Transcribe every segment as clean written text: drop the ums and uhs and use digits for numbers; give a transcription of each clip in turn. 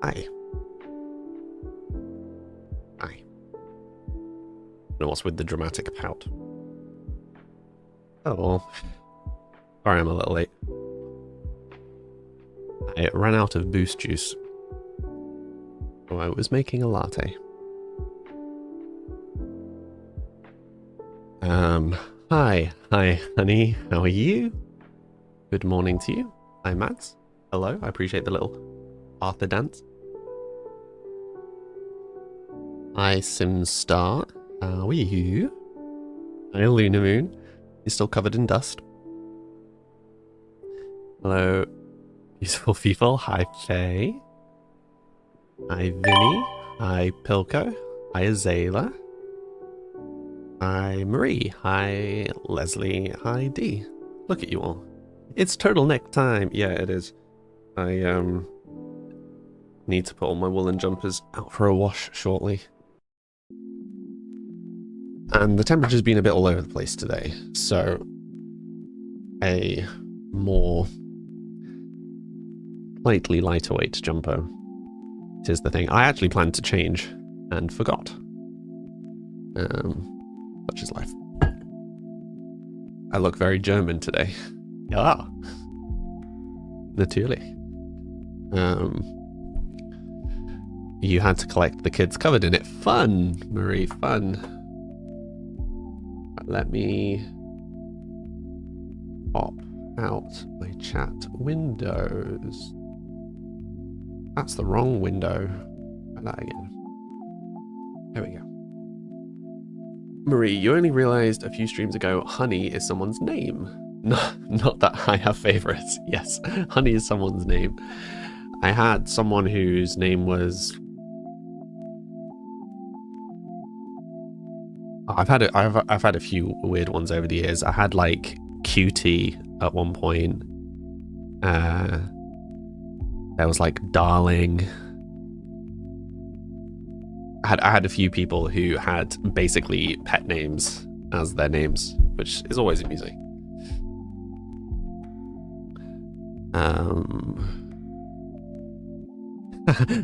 Hi. Hi. Know what's with the dramatic pout? Oh, well. Sorry I'm a little late. I ran out of boost juice. So I was making a latte. Hi, honey. How are you? Good morning to you. Hi, Mads. Hello. I appreciate the little Arthur dance. Hi, Simstar. How are you? Hi, Luna Moon. You're still covered in dust. Hello, beautiful people. Hi, Faye. Hi, Vinny. Hi, Pilko. Hi, Azayla. Hi, Marie. Hi, Leslie. Hi, Dee. Look at you all. It's turtleneck time. Yeah, it is. I need to put all my woolen jumpers out for a wash shortly. And the temperature's been a bit all over the place today, so a more slightly lighter weight jumper is the thing. I actually planned to change and forgot. Such is life. I look very German today. Ja. Natürlich. You had to collect the kids covered in it. Fun, Marie, fun. Let me pop out my chat windows. That's the wrong window. Try that again. There we go. Marie, you only realized a few streams ago Honey is someone's name. Not that I have favorites. Yes, Honey is someone's name. I had someone whose name was... I've had a few weird ones over the years. I had like Cutie at one point. There was like Darling. I had a few people who had basically pet names as their names, which is always amusing.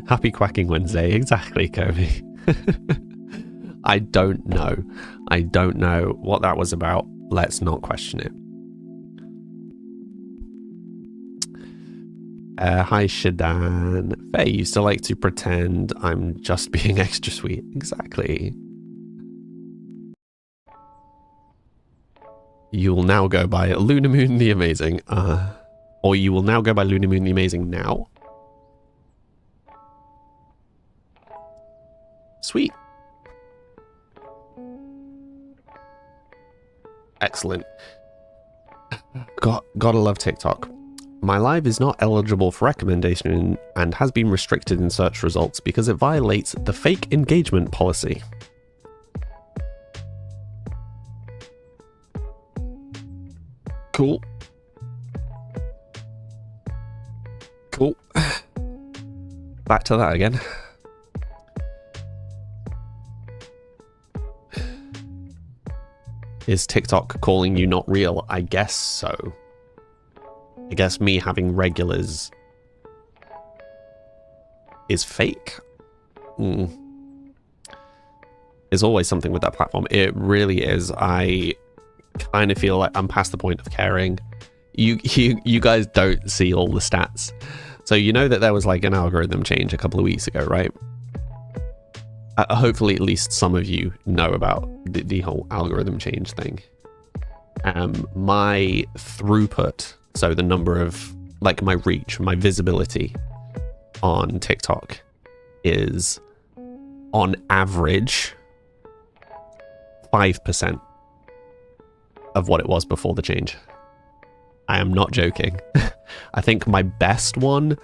Happy Quacking Wednesday, exactly, Kobe. I don't know. I don't know what that was about. Let's not question it. Hi, Shadan. Faye used to like to pretend I'm just being extra sweet. Exactly. You will now go by Luna Moon the Amazing. Or you will now go by Luna Moon the Amazing now. Sweet. Excellent. Gotta love TikTok. My live is not eligible for recommendation and has been restricted in search results because it violates the fake engagement policy. Cool. Cool. Back to that again. Is TikTok calling you not real? I guess so. I guess me having regulars is fake. There's always something with that platform. It really is. I kind of feel like I'm past the point of caring. You guys don't see all the stats. So you know that there was like an algorithm change a couple of weeks ago, right? Hopefully at least some of you know about the whole algorithm change thing. My throughput, so the number of, like my reach, my visibility on TikTok is on average 5% of what it was before the change. I am not joking. I think my best one,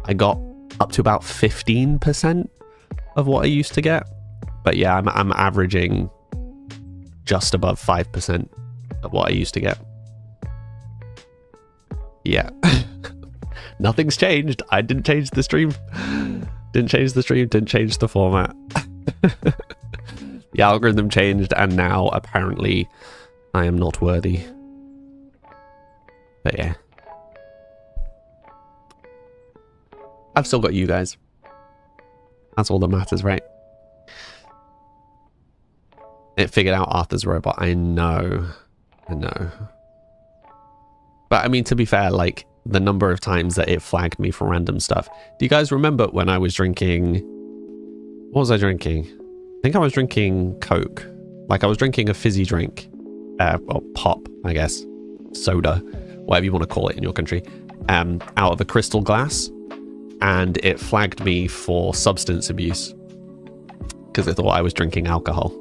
I got up to about 15% of what I used to get. But yeah, I'm averaging just above 5% of what I used to get. Yeah. Nothing's changed. I didn't change the stream. Didn't change the stream, didn't change the format. The algorithm changed, and now apparently I am not worthy. But yeah. I've still got you guys. That's all that matters, right? It figured out Arthur's robot. I know. I know. But I mean, to be fair, like, the number of times that it flagged me for random stuff. Do you guys remember when I was drinking... What was I drinking? I think I was drinking Coke. Like, I was drinking a fizzy drink. Well, pop, I guess. Soda. Whatever you want to call it in your country. Out of a crystal glass. And it flagged me for substance abuse. Because it thought I was drinking alcohol.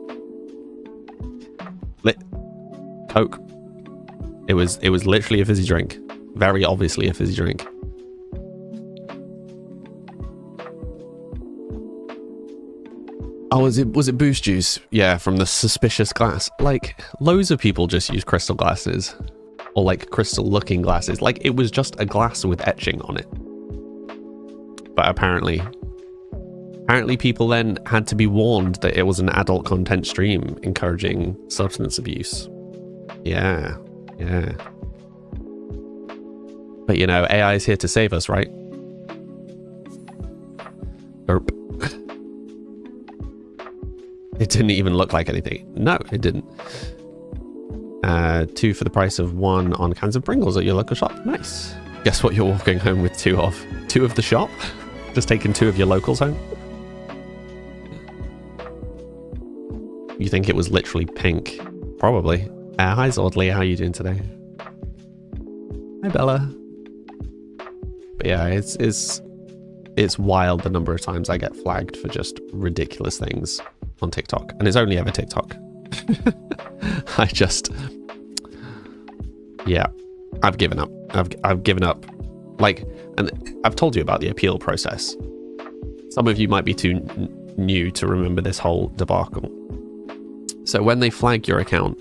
Coke. It was literally a fizzy drink. Very obviously a fizzy drink. Oh, was it Boost Juice? Yeah, from the suspicious glass. Like, loads of people just use crystal glasses. Or like crystal looking glasses. Like, it was just a glass with etching on it. But apparently people then had to be warned that it was an adult content stream encouraging substance abuse. Yeah. Yeah. But you know, AI is here to save us, right? Erp. It didn't even look like anything. No, it didn't. 2 for the price of 1 on cans of Pringles at your local shop. Nice. Guess what you're walking home with 2 of? 2 of the shop? Just taking 2 of your locals home? You think it was literally pink? Probably. Hi Zordley, how are you doing today? Hi Bella. But yeah, it's wild the number of times I get flagged for just ridiculous things on TikTok. And it's only ever TikTok. Yeah, I've given up. I've given up. Like, and I've told you about the appeal process. Some of you might be too new to remember this whole debacle. So when they flag your account,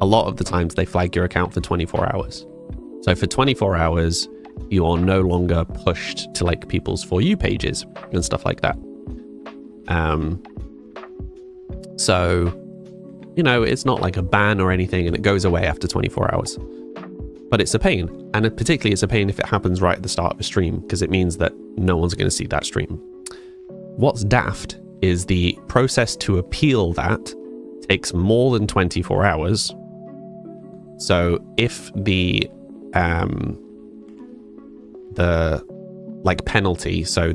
a lot of the times they flag your account for 24 hours. So for 24 hours, you are no longer pushed to like people's For You pages and stuff like that. So, you know, it's not like a ban or anything and it goes away after 24 hours. But it's a pain. And particularly it's a pain if it happens right at the start of a stream, because it means that no one's going to see that stream. What's daft is the process to appeal that takes more than 24 hours. So if the like penalty, so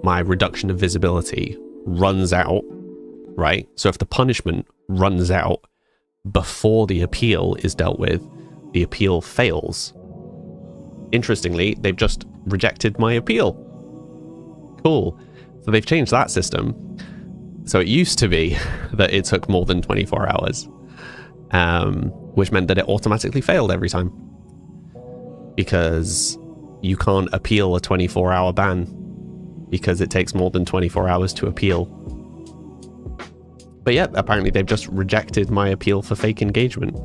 my reduction of visibility runs out, right? So if the punishment runs out before the appeal is dealt with, the appeal fails. Interestingly, they've just rejected my appeal. Cool. So they've changed that system. So it used to be that it took more than 24 hours, which meant that it automatically failed every time. Because you can't appeal a 24-hour ban because it takes more than 24 hours to appeal. But yeah, apparently they've just rejected my appeal for fake engagement.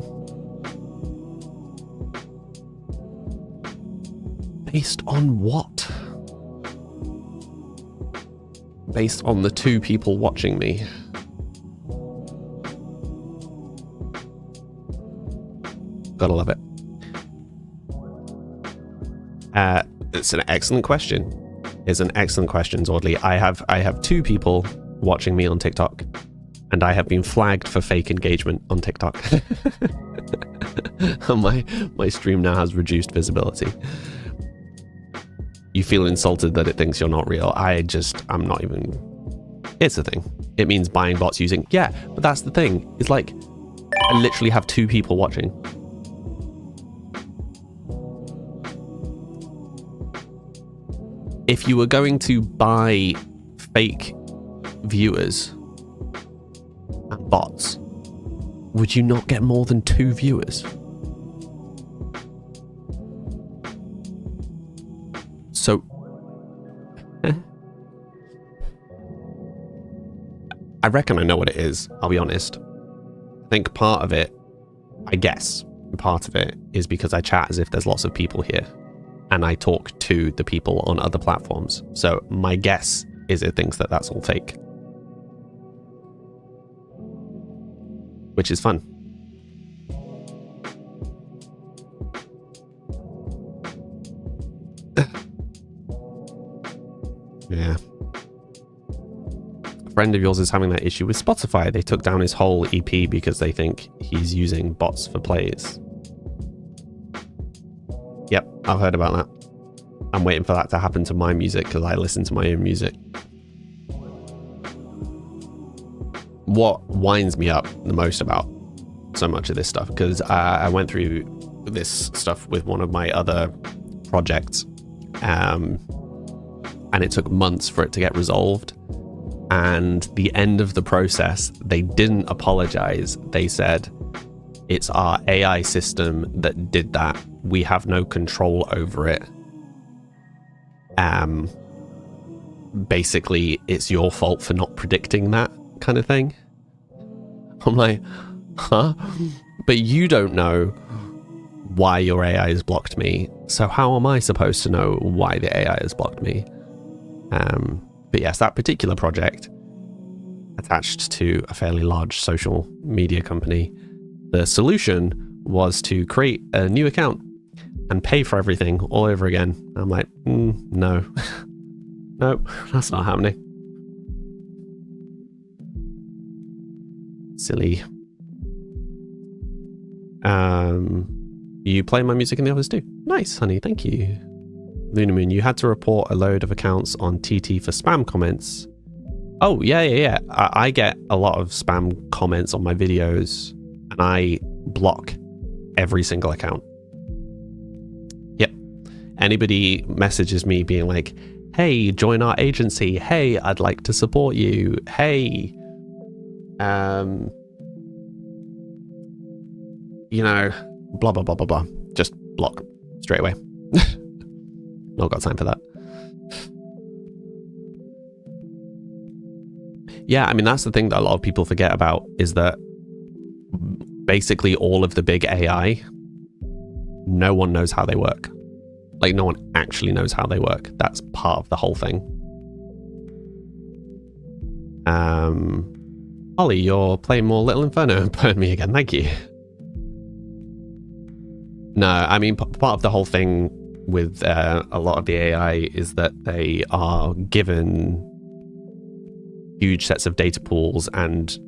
Based on what? Based on the 2 people watching me. Gotta love it. It's an excellent question. It's an excellent question, Zordley. I have 2 people watching me on TikTok, and I have been flagged for fake engagement on TikTok. my stream now has reduced visibility. You feel insulted that it thinks you're not real. I'm not even... It's a thing. It means buying bots using... Yeah, but that's the thing. It's like, I literally have 2 people watching. If you were going to buy fake viewers and bots, would you not get more than 2 viewers? So, I reckon I know what it is, I'll be honest. I think part of it, I guess, part of it is because I chat as if there's lots of people here and I talk to the people on other platforms. So my guess is it thinks that that's all fake. Which is fun. Yeah. A friend of yours is having that issue with Spotify. They took down his whole EP because they think he's using bots for plays. Yep, I've heard about that. I'm waiting for that to happen to my music because I listen to my own music. What winds me up the most about so much of this stuff, because I went through this stuff with one of my other projects, and it took months for it to get resolved. And the end of the process, they didn't apologize. They said, it's our AI system that did that. We have no control over it. Basically, it's your fault for not predicting that kind of thing. I'm like, huh? But you don't know why your AI has blocked me. So how am I supposed to know why the AI has blocked me? But yes, that particular project attached to a fairly large social media company, the solution was to create a new account and pay for everything all over again. I'm like, no, nope, that's not happening. Silly. You play my music in the office too? Nice, honey, thank you. Lunamoon, you had to report a load of accounts on TT for spam comments. Oh, yeah. I get a lot of spam comments on my videos, and I block every single account. Yep. Anybody messages me being like, hey, join our agency. Hey, I'd like to support you. Hey, you know, blah, blah, blah, blah, blah. Just block straight away. Not got time for that. Yeah, I mean, that's the thing that a lot of people forget about, is that basically all of the big AI, no one knows how they work. Like, no one actually knows how they work. That's part of the whole thing. Ollie, you're playing more Little Inferno. Burn me again, thank you. No, I mean, part of the whole thing with a lot of the AI is that they are given huge sets of data pools and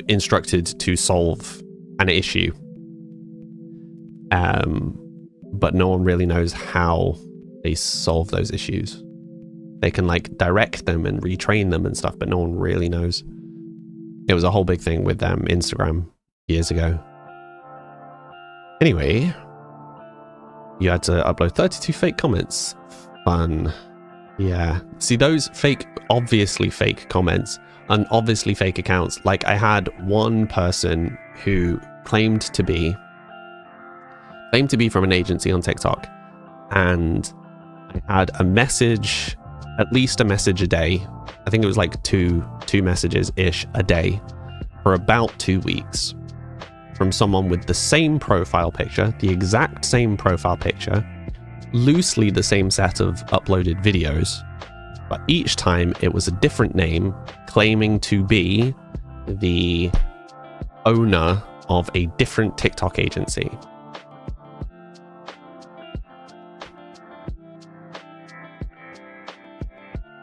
instructed to solve an issue. But no one really knows how they solve those issues. They can like direct them and retrain them and stuff, but no one really knows. It was a whole big thing with Instagram years ago. Anyway, you had to upload 32 fake comments. Fun. Yeah. See, those fake, obviously fake comments and obviously fake accounts. Like, I had one person who claimed to be from an agency on TikTok, and I had a message, at least a message a day. I think it was like two messages-ish a day for about 2 weeks from someone with the same profile picture, the exact same profile picture, loosely the same set of uploaded videos, but each time it was a different name claiming to be the owner of a different TikTok agency.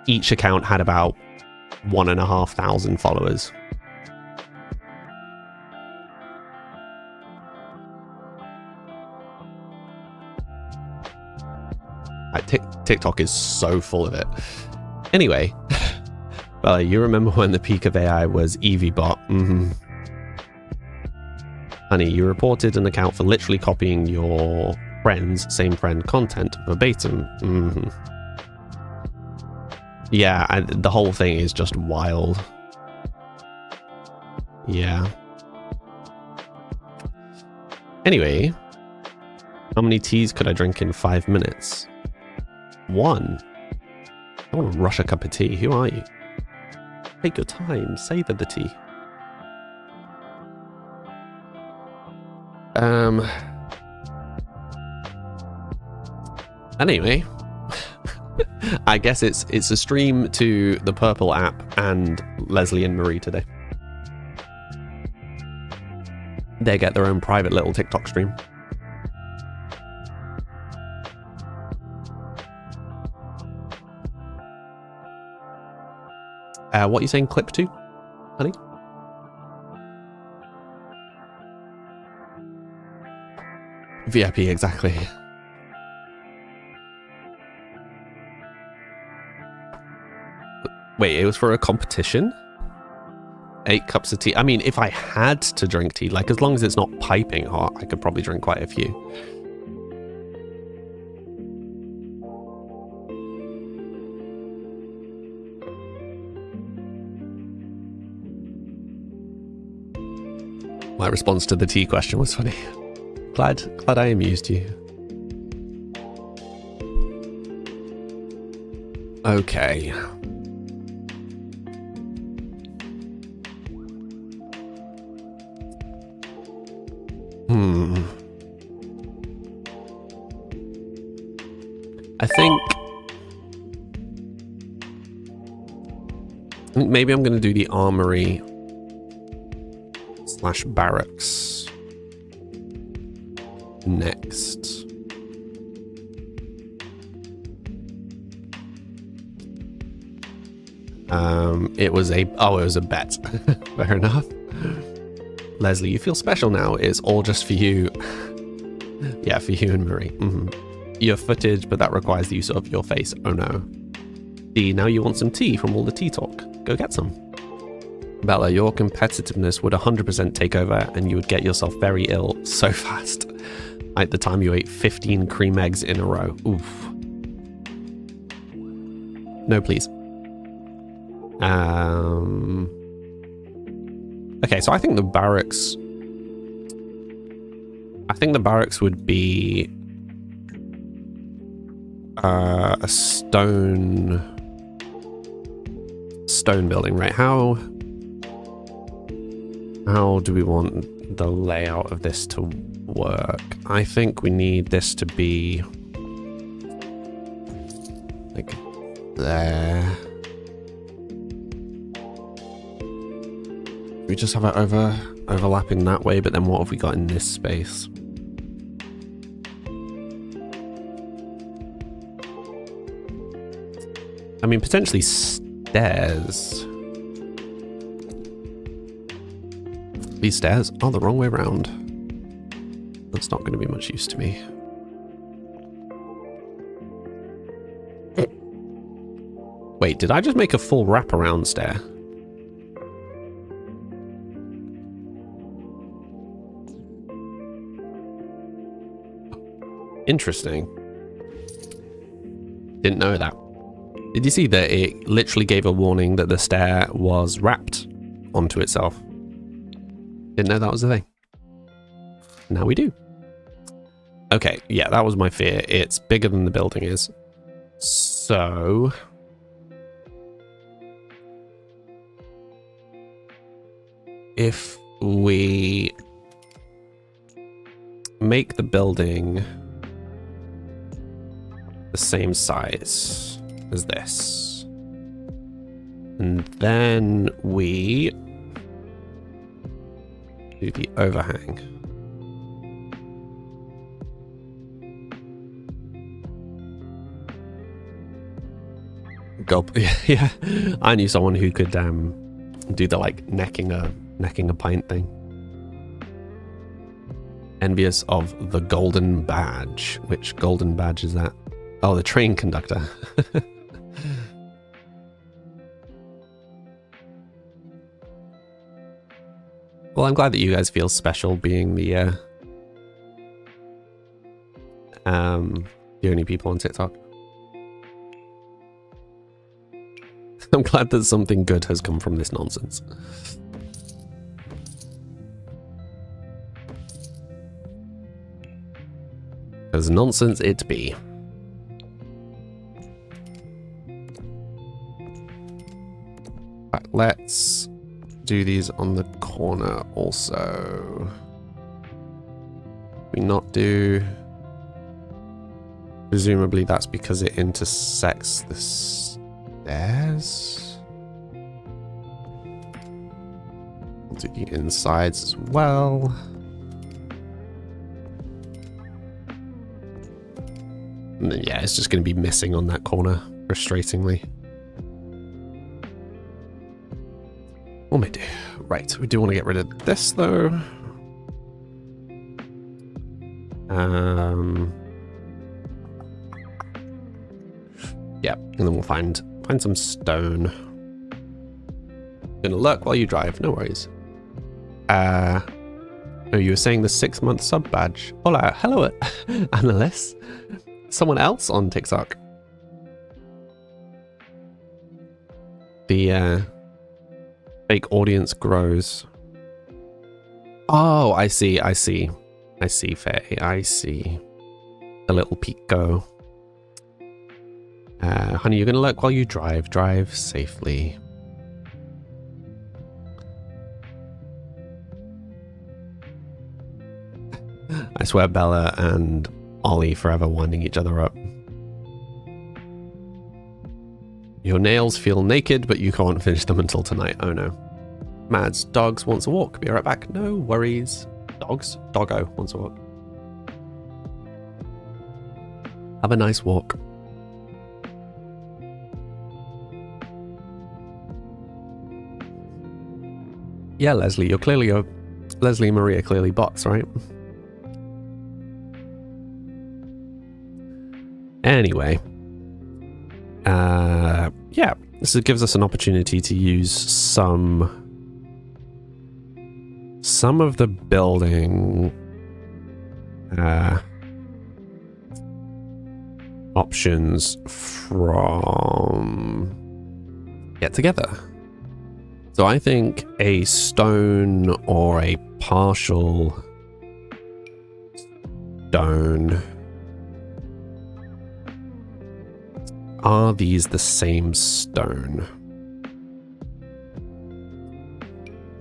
Each account had about 1,500 followers. TikTok is so full of it. Anyway, well, you remember when the peak of AI was EeveeBot? Honey, you reported an account for literally copying your friend's same friend content verbatim. Yeah, the whole thing is just wild. Yeah. Anyway, how many teas could I drink in 5 minutes? 1. I want to rush a cup of tea. Who are you? Take your time. Savor the tea. Anyway, I guess it's a stream to the Purple app and Leslie and Marie today. They get their own private little TikTok stream. What are you saying, clip to, honey? VIP, exactly. Wait, it was for a competition? 8 cups of tea. I mean, if I had to drink tea, like as long as it's not piping hot, I could probably drink quite a few. My response to the tea question was funny. Glad I amused you. Okay. I think maybe I'm going to do the armory / barracks next. It was a bet. Fair enough. Leslie, you feel special now. It's all just for you. Yeah, for you and Marie. Your footage, but that requires the use of your face. Oh no. See, now you want some tea from all the tea talk. Go get some. Bella, your competitiveness would 100% take over and you would get yourself very ill so fast. Like the time you ate 15 cream eggs in a row. Oof. No, please. Okay, so I think the barracks would be a stone building, right? How do we want the layout of this to work? I think we need this to be like there. We just have it overlapping that way, but then what have we got in this space? I mean, potentially stairs. These stairs are the wrong way around. That's not going to be much use to me. Wait, did I just make a full wraparound stair? Interesting. Didn't know that. Did you see that it literally gave a warning that the stair was wrapped onto itself? Didn't know that was the thing. Now we do. Okay, yeah, that was my fear. It's bigger than the building is. So... if we make the building the same size as this, and then we do the overhang. Gulp. Yeah, I knew someone who could do the like necking a pint thing. Envious of the golden badge. Which golden badge is that? Oh, the train conductor. Well, I'm glad that you guys feel special being the only people on TikTok. I'm glad that something good has come from this nonsense. As nonsense it be. Right, let's do these on the corner also. We not do... Presumably that's because it intersects the stairs. We'll do the insides as well. And then, yeah, it's just going to be missing on that corner, frustratingly. What may I do? Right, we do want to get rid of this though. Yeah, and then we'll find some stone. Gonna lurk while you drive, no worries. Oh, you were saying the 6-month sub badge. Hola, hello, Annalise. Someone else on TikTok. The fake audience grows. Oh, I see, Faye, I see. The little Pico. Honey, you're gonna lurk while you drive. Drive safely. I swear Bella and Ollie forever winding each other up. Your nails feel naked, but you can't finish them until tonight. Oh no. Mads, dogs wants a walk. Be right back. No worries. Dogs? Doggo wants a walk. Have a nice walk. Yeah, Leslie, you're clearly a... Leslie and Maria clearly bots, right? Anyway. Yeah, this gives us an opportunity to use some of the building options from Get Together. So I think a stone or a partial stone. Are these the same stone?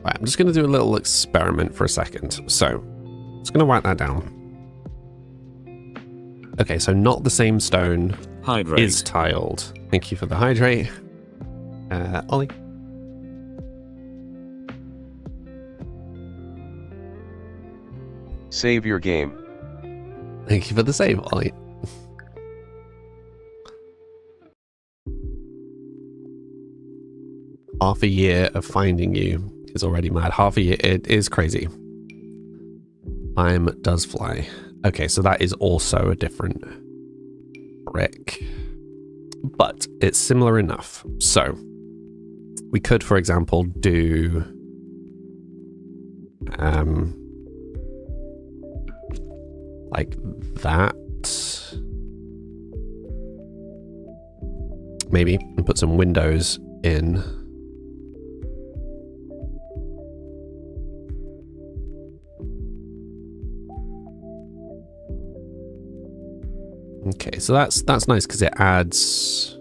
Right, I'm just going to do a little experiment for a second. So, I'm just going to write that down. Okay, so not the same stone. Hydrate. Is tiled. Thank you for the hydrate. Ollie. Save your game. Thank you for the save, Ollie. Half a year of finding you is already mad. Half a year, it is crazy. Time does fly. Okay, so that is also a different brick. But it's similar enough. So, we could, for example, do... like that. Maybe, and put some windows in. Okay, so that's nice because it adds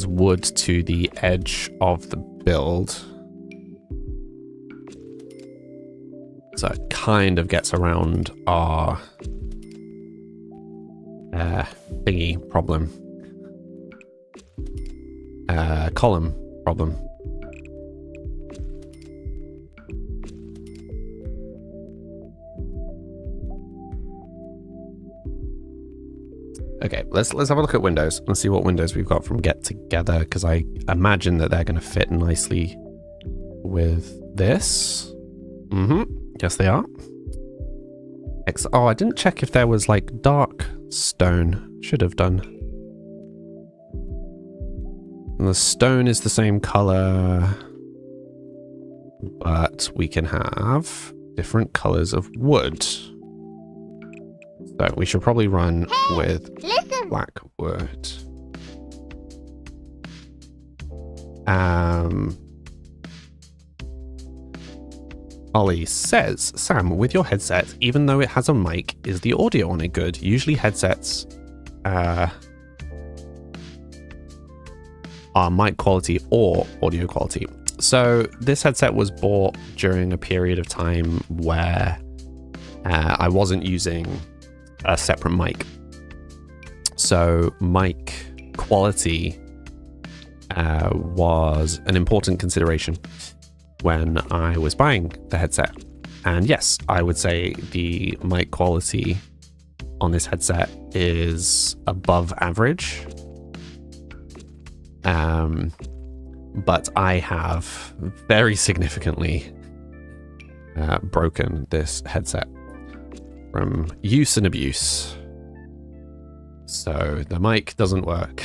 wood to the edge of the build. So it kind of gets around our thingy problem. Column problem. Okay, let's have a look at windows and see what windows we've got from Get Together, because I imagine that they're going to fit nicely with this. Yes, they are. Oh, I didn't check if there was like dark stone. Should have done. And the stone is the same color, but we can have different colors of wood. So we should probably run with black wood. Ollie says, Sam, with your headset, even though it has a mic, is the audio on it good? Usually headsets are mic quality or audio quality. So this headset was bought during a period of time where I wasn't using a separate mic. So mic quality was an important consideration when I was buying the headset. And yes, I would say the mic quality on this headset is above average. But I have very significantly broken this headset from use and abuse. So the mic doesn't work.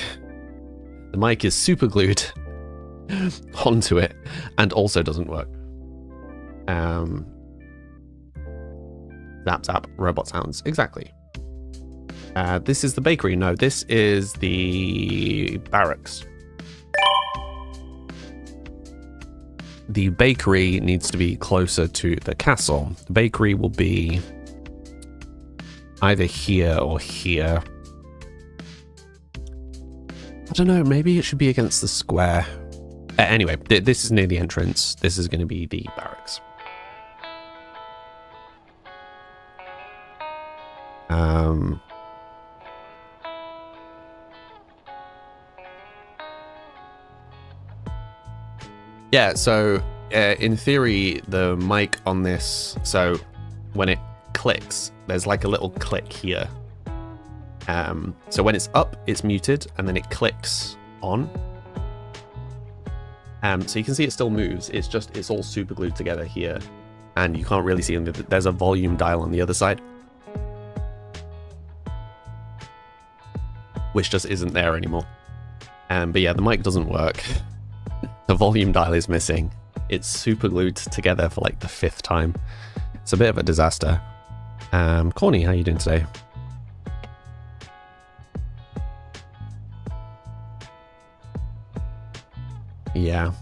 The mic is super glued onto it and also doesn't work. Zap zap robot sounds. Exactly. This is the bakery. No, this is the barracks. The bakery needs to be closer to the castle. The bakery will be either here or here. I don't know, maybe it should be against the square. Anyway, this is near the entrance. This is going to be the barracks. Yeah, so in theory, the mic on this, so when it clicks, there's like a little click here. So when it's up, it's muted, and then it clicks on. So you can see it still moves. It's all super glued together here, and you can't really see them. There's a volume dial on the other side, which just isn't there anymore. But yeah, the mic doesn't work. The volume dial is missing. It's super glued together for like the 5th time. It's a bit of a disaster. Corny, how are you doing today? Yeah.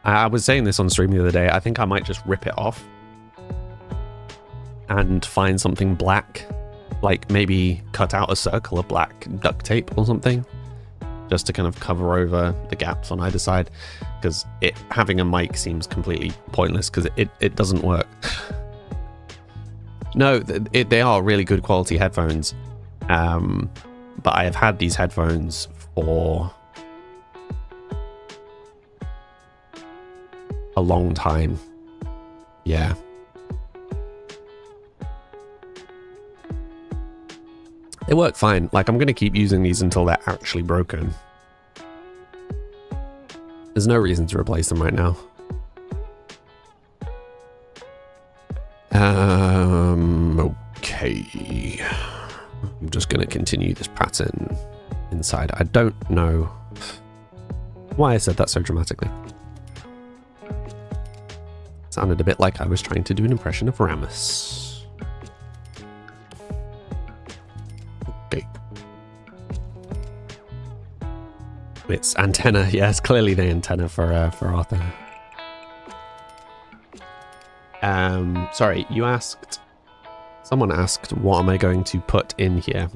I was saying this on stream the other day. I think I might just rip it off and find something black, like maybe cut out a circle of black duct tape or something, just to kind of cover over the gaps on either side, because having a mic seems completely pointless because it doesn't work. No, they are really good quality headphones, but I have had these headphones for a long time. Yeah. They work fine. Like, I'm going to keep using these until they're actually broken. There's no reason to replace them right now. Okay. I'm just going to continue this pattern inside. I don't know why I said that so dramatically. Sounded a bit like I was trying to do an impression of Rammus. Okay. It's antenna. Yes, clearly the antenna for Arthur. Sorry, you asked. Someone asked, what am I going to put in here?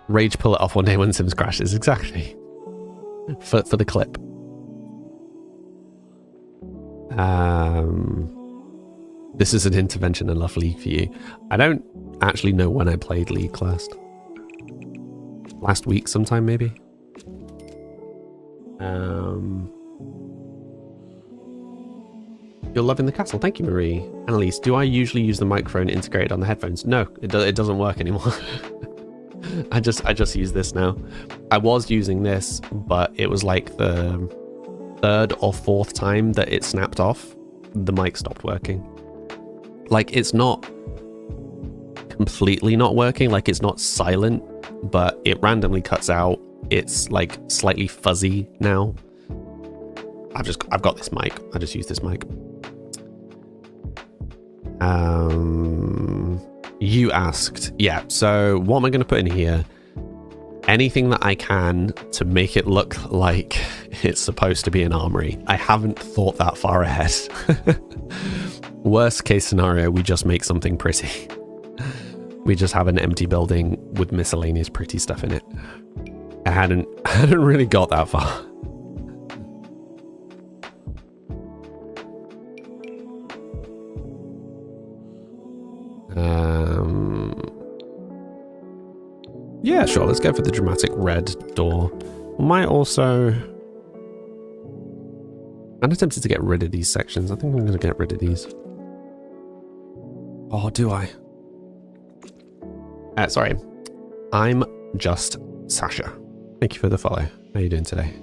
Rage pull it off one day when Sims crashes. Exactly. For the clip. This is an intervention enough League for you. I don't actually know when I played League last week sometime maybe. You're loving the castle. Thank you, Marie. Annalise, do I usually use the microphone integrated on the headphones? No, it doesn't work anymore. I just use this now. I was using this, but it was like the 3rd or 4th time that it snapped off. The mic stopped working. Like, it's not completely not working, like it's not silent, but it randomly cuts out. It's like slightly fuzzy now. I've got this mic. I just use this mic. You asked. Yeah, so what am I going to put in here? Anything that I can to make it look like it's supposed to be an armory. I haven't thought that far ahead. Worst case scenario, we just make something pretty. We just have an empty building with miscellaneous pretty stuff in it. I hadn't really got that far. Yeah, sure. Let's go for the dramatic red door. Might also... I'm tempted to get rid of these sections. I think I'm going to get rid of these. Oh, do I? Sorry. I'm just Sasha. Thank you for the follow. How are you doing today?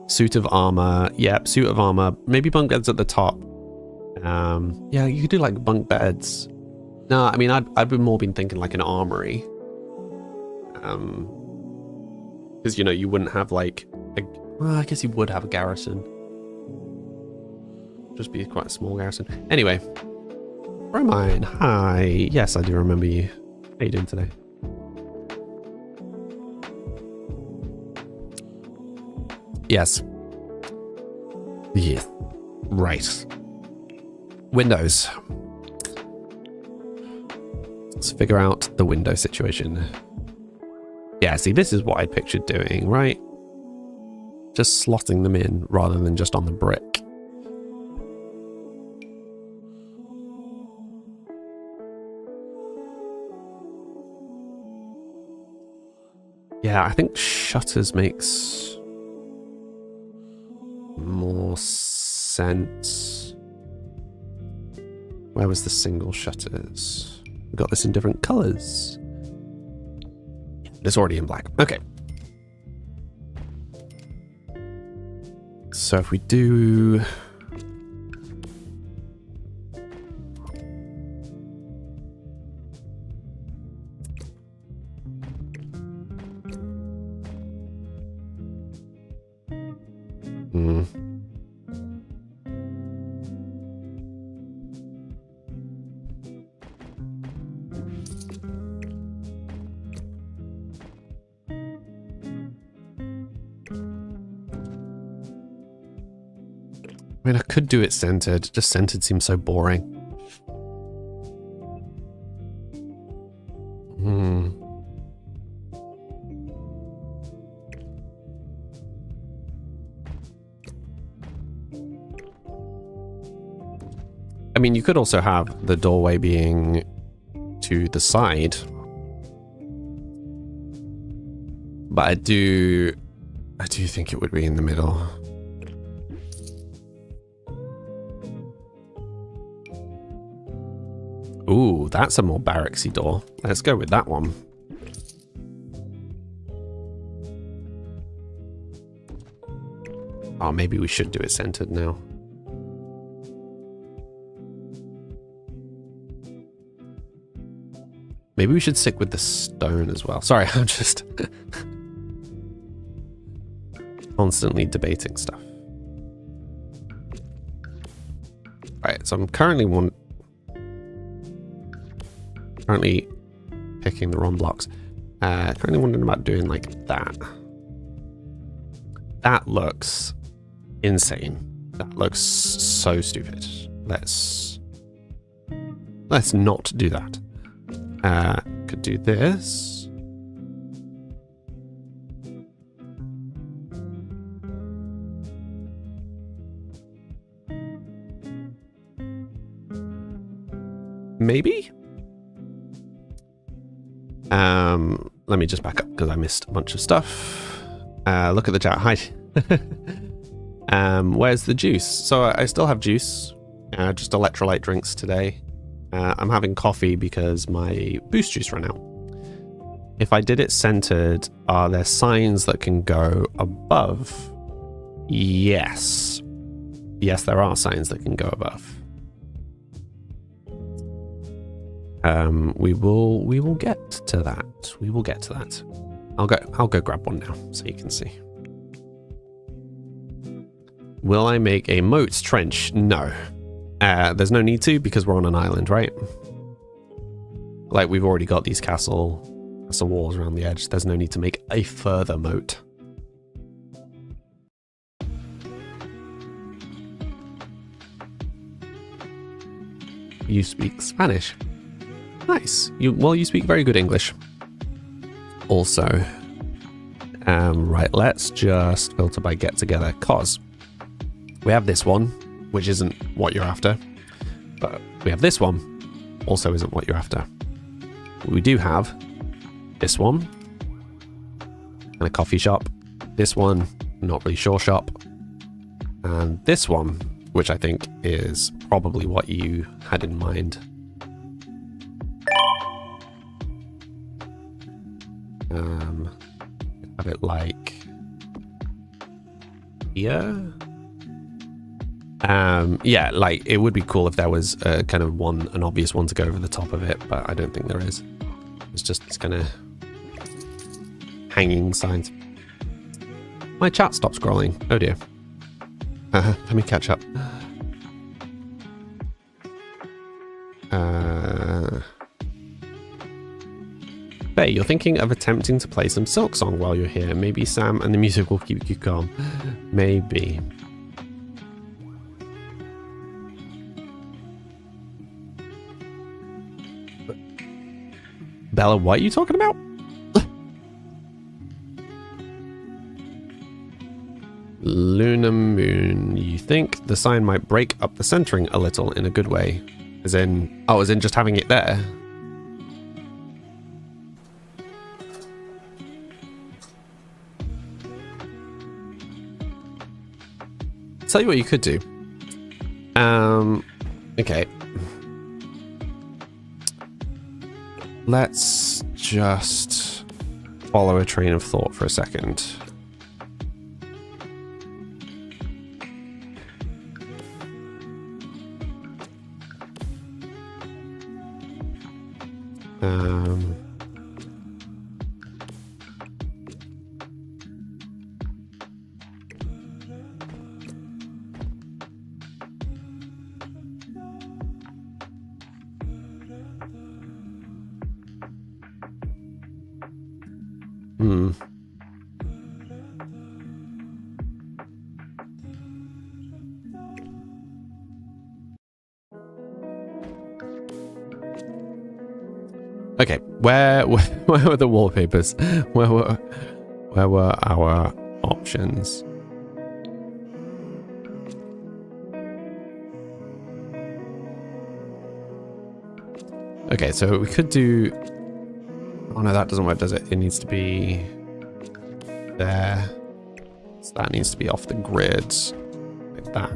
Suit of armor. Yep, suit of armor. Maybe bunk beds at the top. Yeah, you could do like bunk beds. No, I mean, I'd more been thinking like an armory. Because, you know, you wouldn't have like well, I guess you would have a garrison. Just be quite a small garrison. Anyway. Romine, hi. Yes, I do remember you. How you doing today? Yes. Yeah. Right. Windows. Let's figure out the window situation. Yeah, see, this is what I pictured doing, right? Just slotting them in rather than just on the brick. Yeah, I think shutters makes more sense. Where was the single shutters? We got this in different colors. It's already in black. Okay. So if we do... I mean, I could do it centered. Just centered seems so boring. I mean, you could also have the doorway being to the side. But I do think it would be in the middle. Ooh, that's a more barracksy door. Let's go with that one. Oh, maybe we should do it centered now. Maybe we should stick with the stone as well. Sorry, I'm just constantly debating stuff. Alright, so I'm currently picking the wrong blocks. Currently wondering about doing like that. That looks insane. That looks so stupid. Let's not do that. Could do this. Maybe? Let me just back up because I missed a bunch of stuff. Look at the chat. Hi. Where's the juice? So I still have juice. Just electrolyte drinks today. I'm having coffee because my boost juice ran out. If I did it centered, are there signs that can go above? Yes. Yes, there are signs that can go above. We will get to that. We will get to that. I'll go grab one now so you can see. Will I make a moat trench? No. There's no need to because we're on an island, right? Like we've already got these castle walls around the edge. There's no need to make a further moat. You speak Spanish. Nice. You speak very good English. Also, right, let's just filter by get together, cause we have this one, which isn't what you're after, but we have this one, also isn't what you're after. What we do have This one, and a coffee shop. This one, not really sure, shop. And this one, which I think is probably what you had in mind. Have it like here. Yeah, like it would be cool if there was a kind of an obvious one to go over the top of it, but I don't think there is. It's just this kind of hanging signs. My chat stopped scrolling. Oh dear. Let me catch up. Faye, you're thinking of attempting to play some Silksong while you're here. Maybe Sam and the music will keep you calm. Maybe. Bella, what are you talking about? Lunar Moon. You think the sign might break up the centering a little in a good way? As in just having it there? Tell you what you could do. Okay. Let's just follow a train of thought for a second. Okay, where were the wallpapers? Where were our options? Okay, so we could do... Oh no, that doesn't work, does it? It needs to be there. So that needs to be off the grid, like that.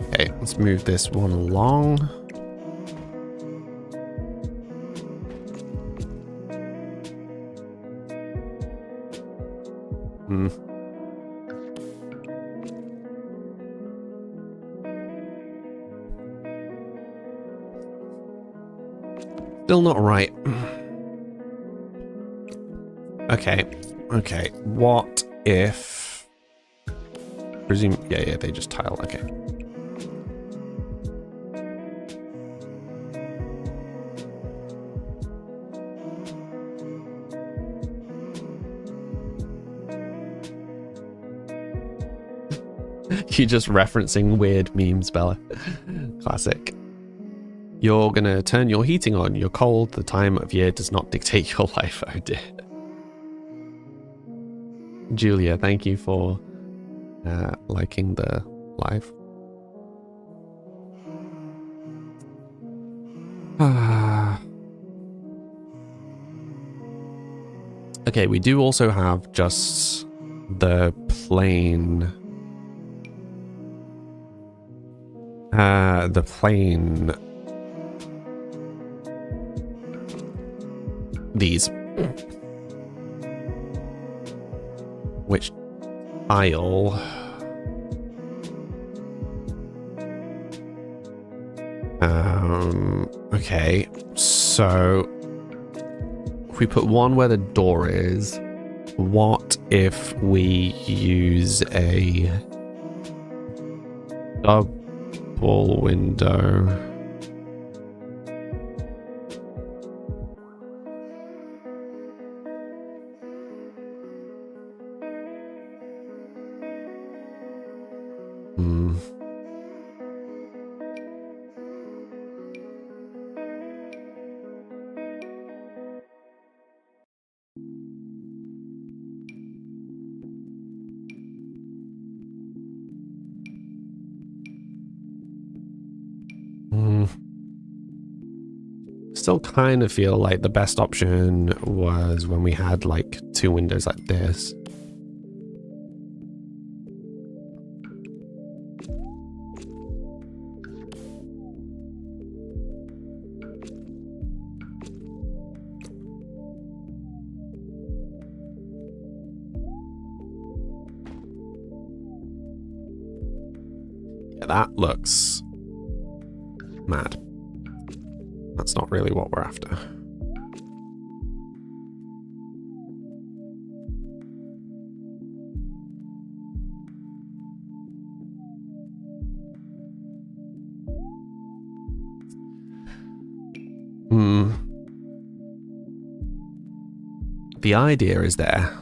Okay, let's move this one along. Still not right. Okay. What if... Presume... Yeah, they just tile. Okay. You're just referencing weird memes, Bella. Classic. You're gonna turn your heating on. You're cold. The time of year does not dictate your life. Oh dear. Julia, thank you for liking the live. Okay, we do also have just the plain... These. Which tile? Okay, so if we put one where the door is, what if we use a double window? still kind of feel like the best option was when we had like 2 windows like this. Yeah, that looks mad. That's not really what we're after. The idea is there.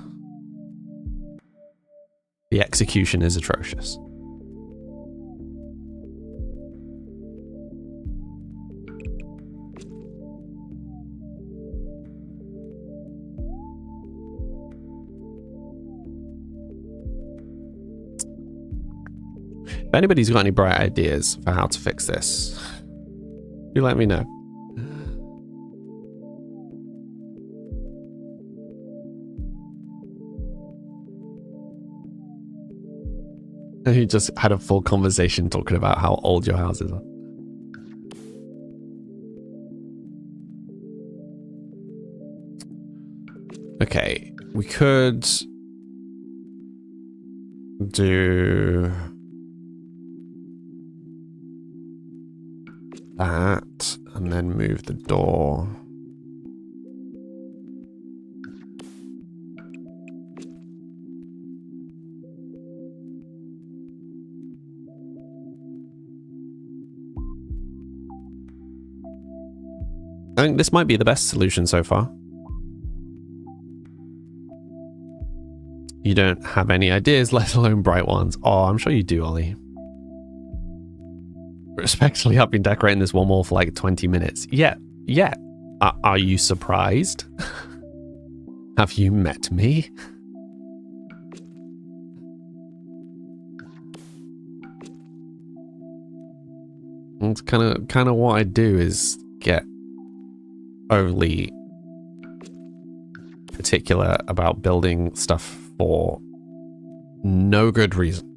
The execution is atrocious. If anybody's got any bright ideas for how to fix this, you let me know. You just had a full conversation talking about how old your houses are. Okay, we could do that and then move the door. I think this might be the best solution so far. You don't have any ideas, let alone bright ones. Oh, I'm sure you do, Ollie. Respectfully, I've been decorating this one wall for like 20 minutes. Yeah. Are you surprised? Have you met me? It's kind of what I do is get overly particular about building stuff for no good reason.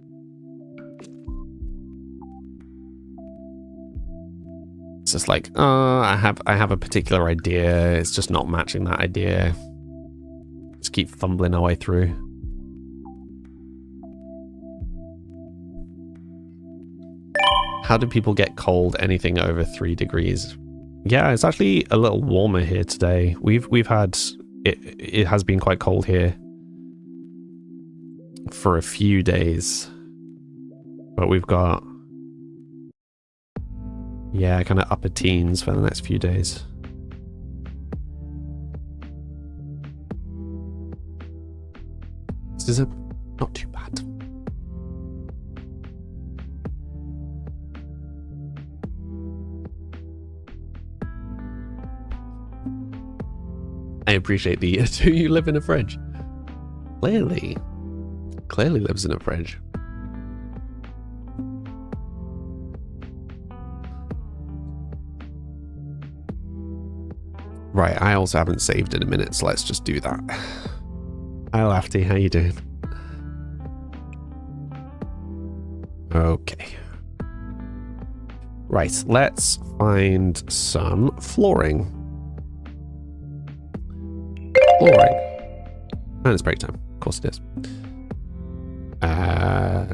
It's just like, I have a particular idea. It's just not matching that idea. Just keep fumbling our way through. How do people get cold anything over 3 degrees? Yeah, it's actually a little warmer here today. We've had it has been quite cold here for a few days, but we've got, yeah, kind of upper teens for the next few days. This is not too bad. I appreciate the do you live in a fridge? Clearly lives in a fridge. Right, I also haven't saved in a minute, so let's just do that. Hi Lafty, how you doing? Okay. Right, let's find some flooring. And it's break time. Of course it is.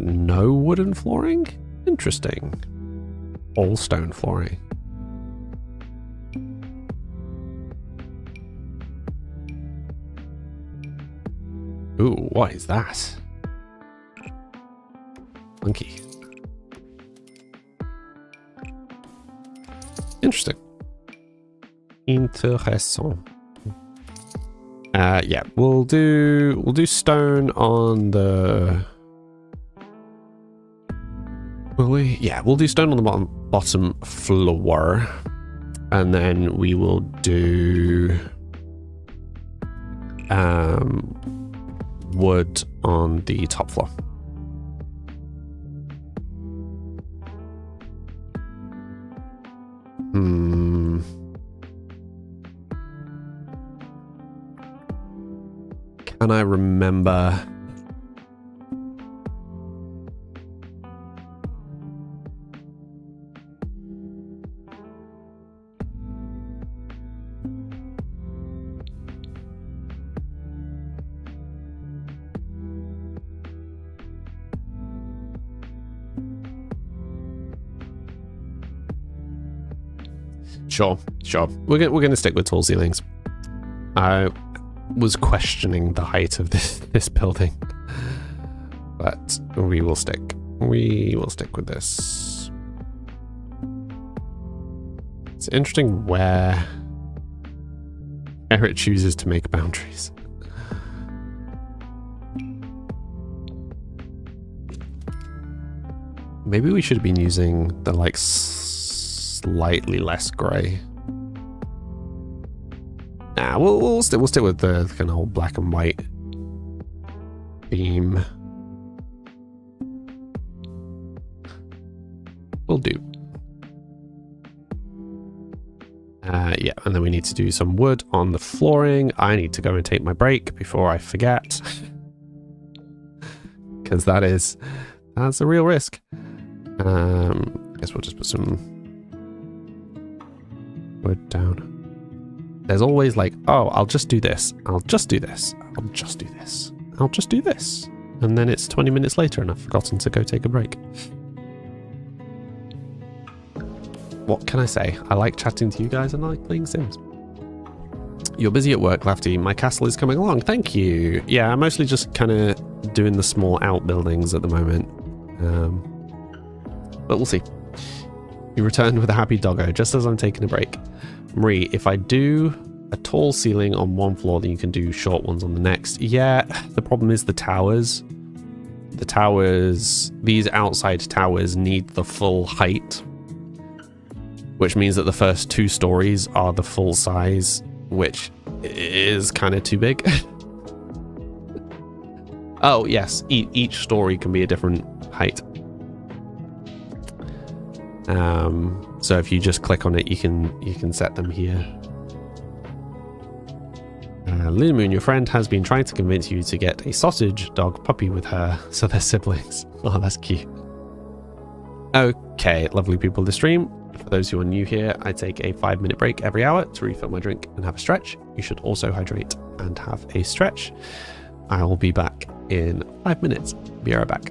No wooden flooring? Interesting. All stone flooring. Ooh, what is that? Funky. Interesting. Intéressant. Yeah, we'll do stone on the. Will we? Yeah, we'll do stone on the bottom floor, and then we will do wood on the top floor. And I remember Sure. We're gonna stick with tall ceilings. I was questioning the height of this building, but we will stick. We will stick with this. It's interesting where it chooses to make boundaries. Maybe we should have been using the like slightly less grey. Nah, we'll stick with the kind of old black and white theme. Will do. Yeah, and then we need to do some wood on the flooring. I need to go and take my break before I forget. Because that's a real risk. I guess we'll just put some wood down. There's always like, oh, I'll just do this. I'll just do this. I'll just do this. I'll just do this. And then it's 20 minutes later and I've forgotten to go take a break. What can I say? I like chatting to you guys and I like playing Sims. You're busy at work, Lafty. My castle is coming along. Thank you. Yeah, I'm mostly just kind of doing the small outbuildings at the moment. But we'll see. You returned with a happy doggo just as I'm taking a break. Marie, if I do a tall ceiling on one floor, then you can do short ones on the next. Yeah, the problem is the towers. The towers, these outside towers need the full height, which means that the first 2 stories are the full size, which is kind of too big. Oh, yes, each story can be a different height. So if you just click on it, you can set them here. Luna Moon, your friend has been trying to convince you to get a sausage dog puppy with her, so they're siblings. Oh, that's cute. Okay, lovely people of the stream. For those who are new here, I take a 5-minute break every hour to refill my drink and have a stretch. You should also hydrate and have a stretch. I will be back in 5 minutes. Be right back.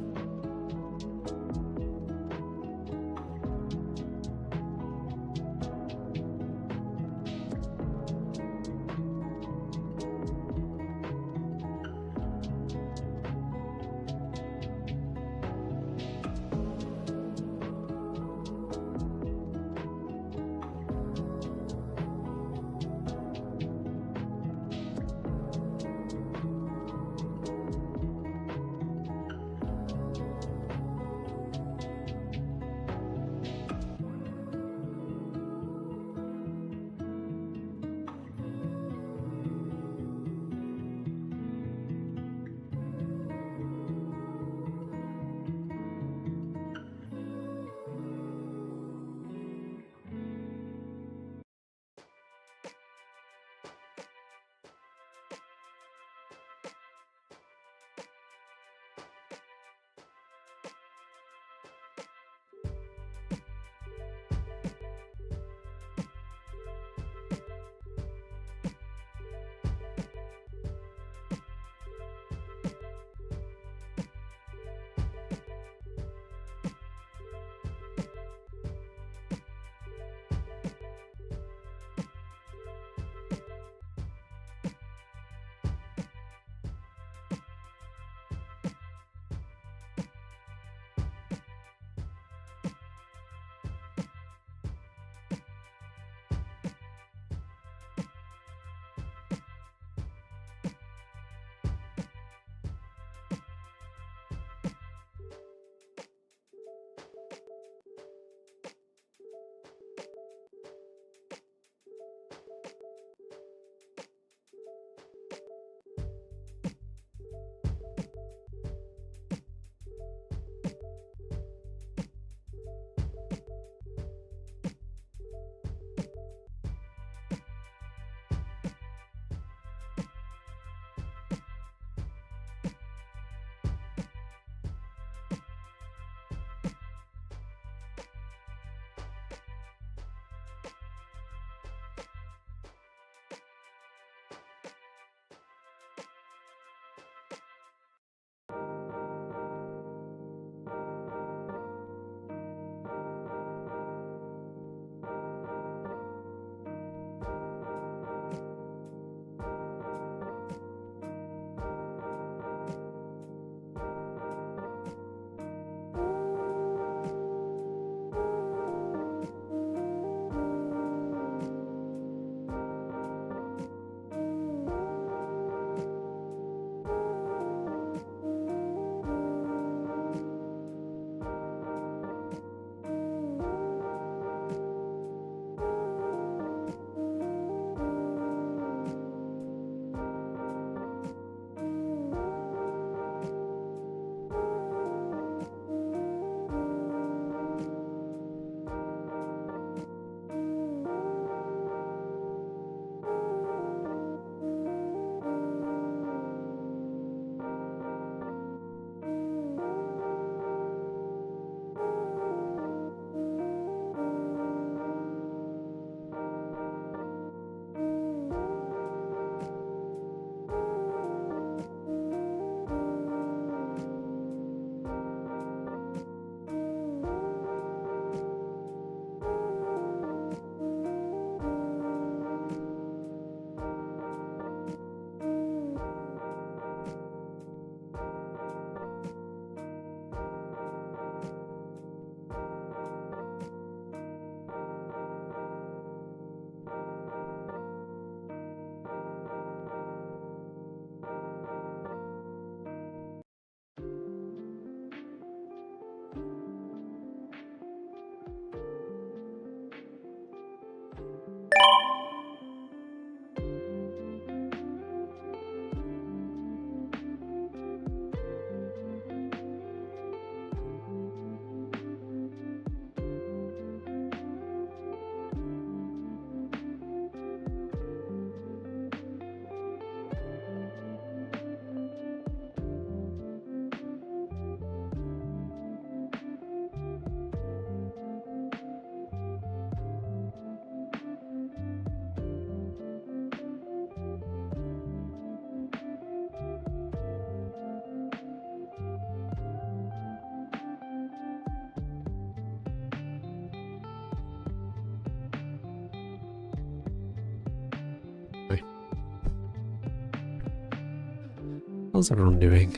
How's everyone doing?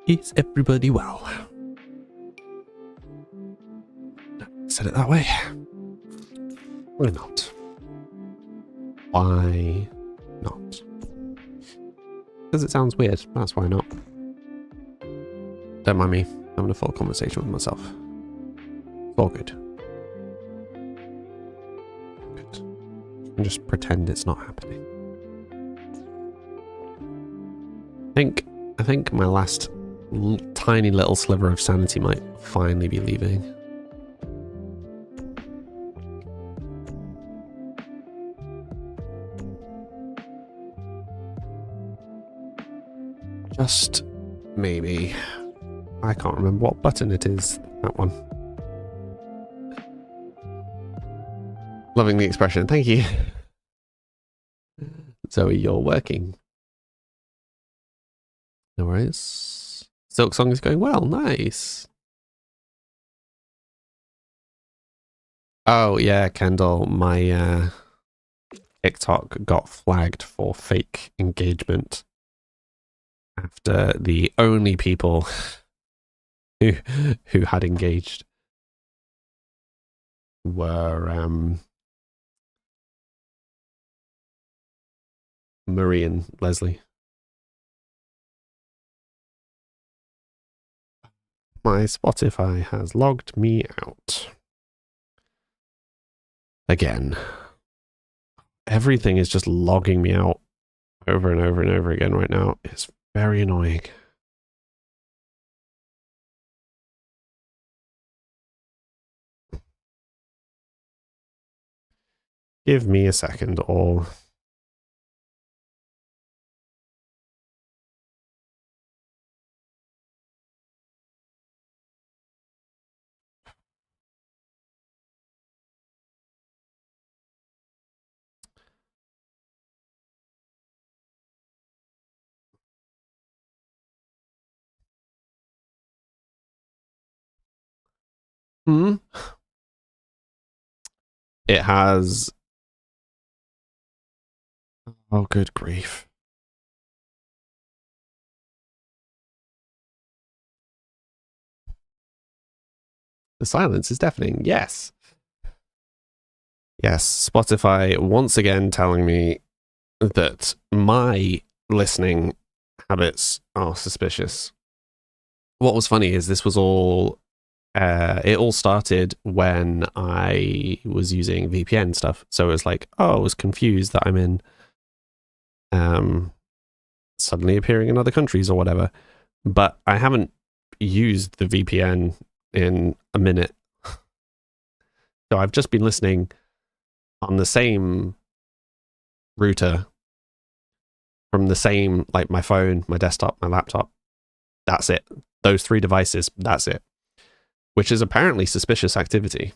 Is everybody well? Said it that way. Why not? Why not? Because it sounds weird. That's why not. Don't mind me having a full conversation with myself. It's all good. Good. And just pretend it's not happening. I think my last tiny little sliver of sanity might finally be leaving. Just maybe. I can't remember what button it is. That one. Loving the expression. Thank you. Zoe, you're working. No worries. Silk Song is going well. Nice. Oh, yeah, Kendall. My TikTok got flagged for fake engagement after the only people who had engaged were Marie and Leslie. My Spotify has logged me out. Again. Everything is just logging me out over and over and over again right now. It's very annoying. Give me a second, or... It has... Oh, good grief. The silence is deafening. Yes. Yes, Spotify once again telling me that my listening habits are suspicious. What was funny is this was all... it all started when I was using VPN stuff. So it was like, oh, I was confused that I'm in suddenly appearing in other countries or whatever. But I haven't used the VPN in a minute. So I've just been listening on the same router from the same, like my phone, my desktop, my laptop. That's it. Those three devices, that's it. Which is apparently suspicious activity.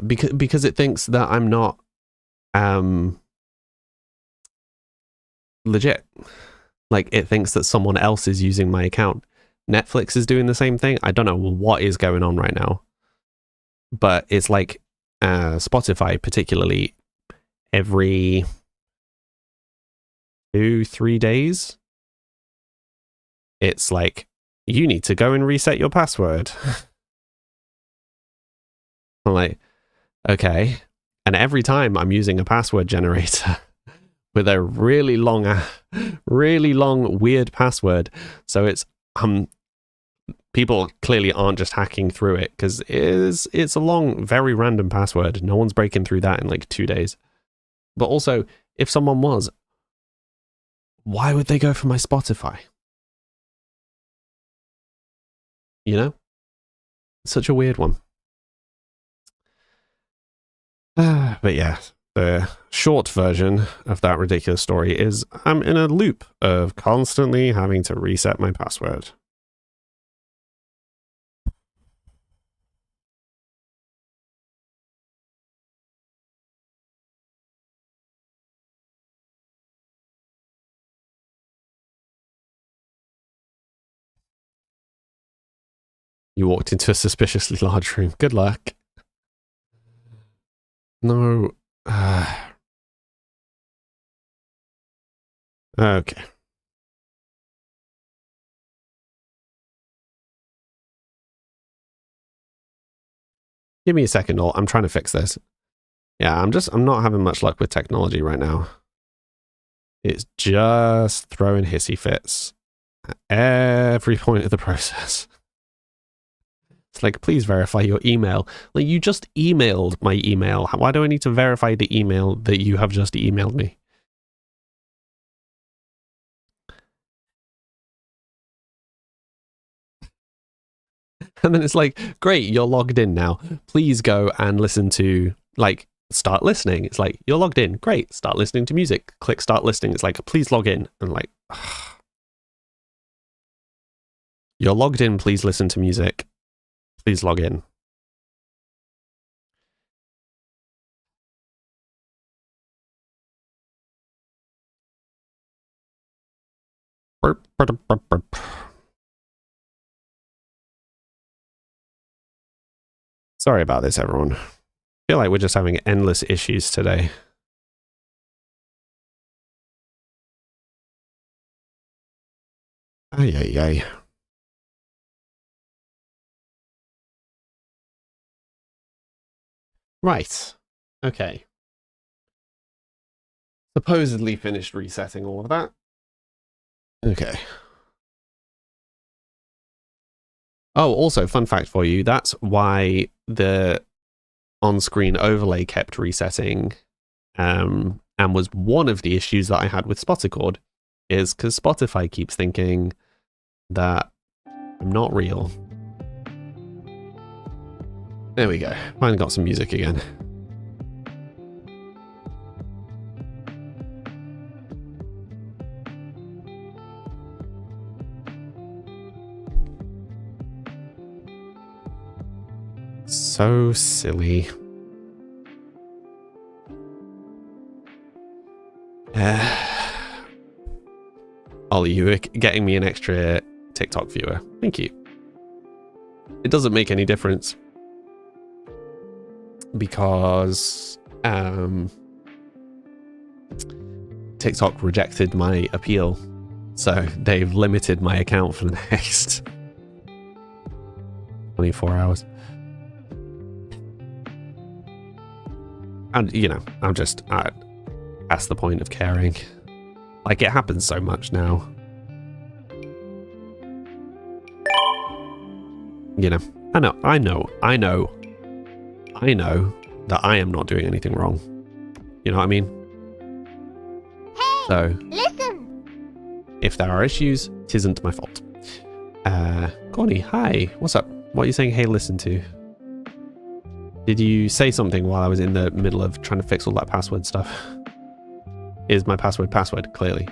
Because it thinks that I'm not legit. Like, it thinks that someone else is using my account. Netflix is doing the same thing. I don't know what is going on right now. But it's like Spotify, particularly, every 2-3 days, it's like, you need to go and reset your password. I'm like, okay. And every time I'm using a password generator with a really long, weird password. So it's, people clearly aren't just hacking through it, because it's a long, very random password. No one's breaking through that in like 2 days. But also, if someone was, why would they go for my Spotify? You know? Such a weird one. But yeah, the short version of that ridiculous story is I'm in a loop of constantly having to reset my password. You walked into a suspiciously large room. Good luck. No. Okay. Give me a second, I'm trying to fix this. Yeah, I'm not having much luck with technology right now. It's just throwing hissy fits at every point of the process. It's like, please verify your email. Like, you just emailed my email. Why do I need to verify the email that you have just emailed me? And then it's like, great, you're logged in now. Please go and listen to, like, start listening. It's like, you're logged in. Great, start listening to music. Click start listening. It's like, please log in. And like, you're logged in. Please listen to music. Please log in. Burp, burp, burp, burp. Sorry about this, everyone. I feel like we're just having endless issues today. Ay, ay, ay. Right. Okay. Supposedly finished resetting all of that. Okay. Oh, also, fun fact for you, that's why the on-screen overlay kept resetting, and was one of the issues that I had with Spoticord, is because Spotify keeps thinking that I'm not real. There we go. Finally got some music again. So silly. Ollie, you were getting me an extra TikTok viewer. Thank you. It doesn't make any difference because TikTok rejected my appeal, so they've limited my account for the next 24 hours. And, you know, I'm just past the point of caring. Like, it happens so much now. You know, I know that I am not doing anything wrong. You know what I mean? Hey, so, listen. If there are issues, it isn't my fault. Connie, hi. What's up? What are you saying, hey, listen to? Did you say something while I was in the middle of trying to fix all that password stuff? Is my password clearly?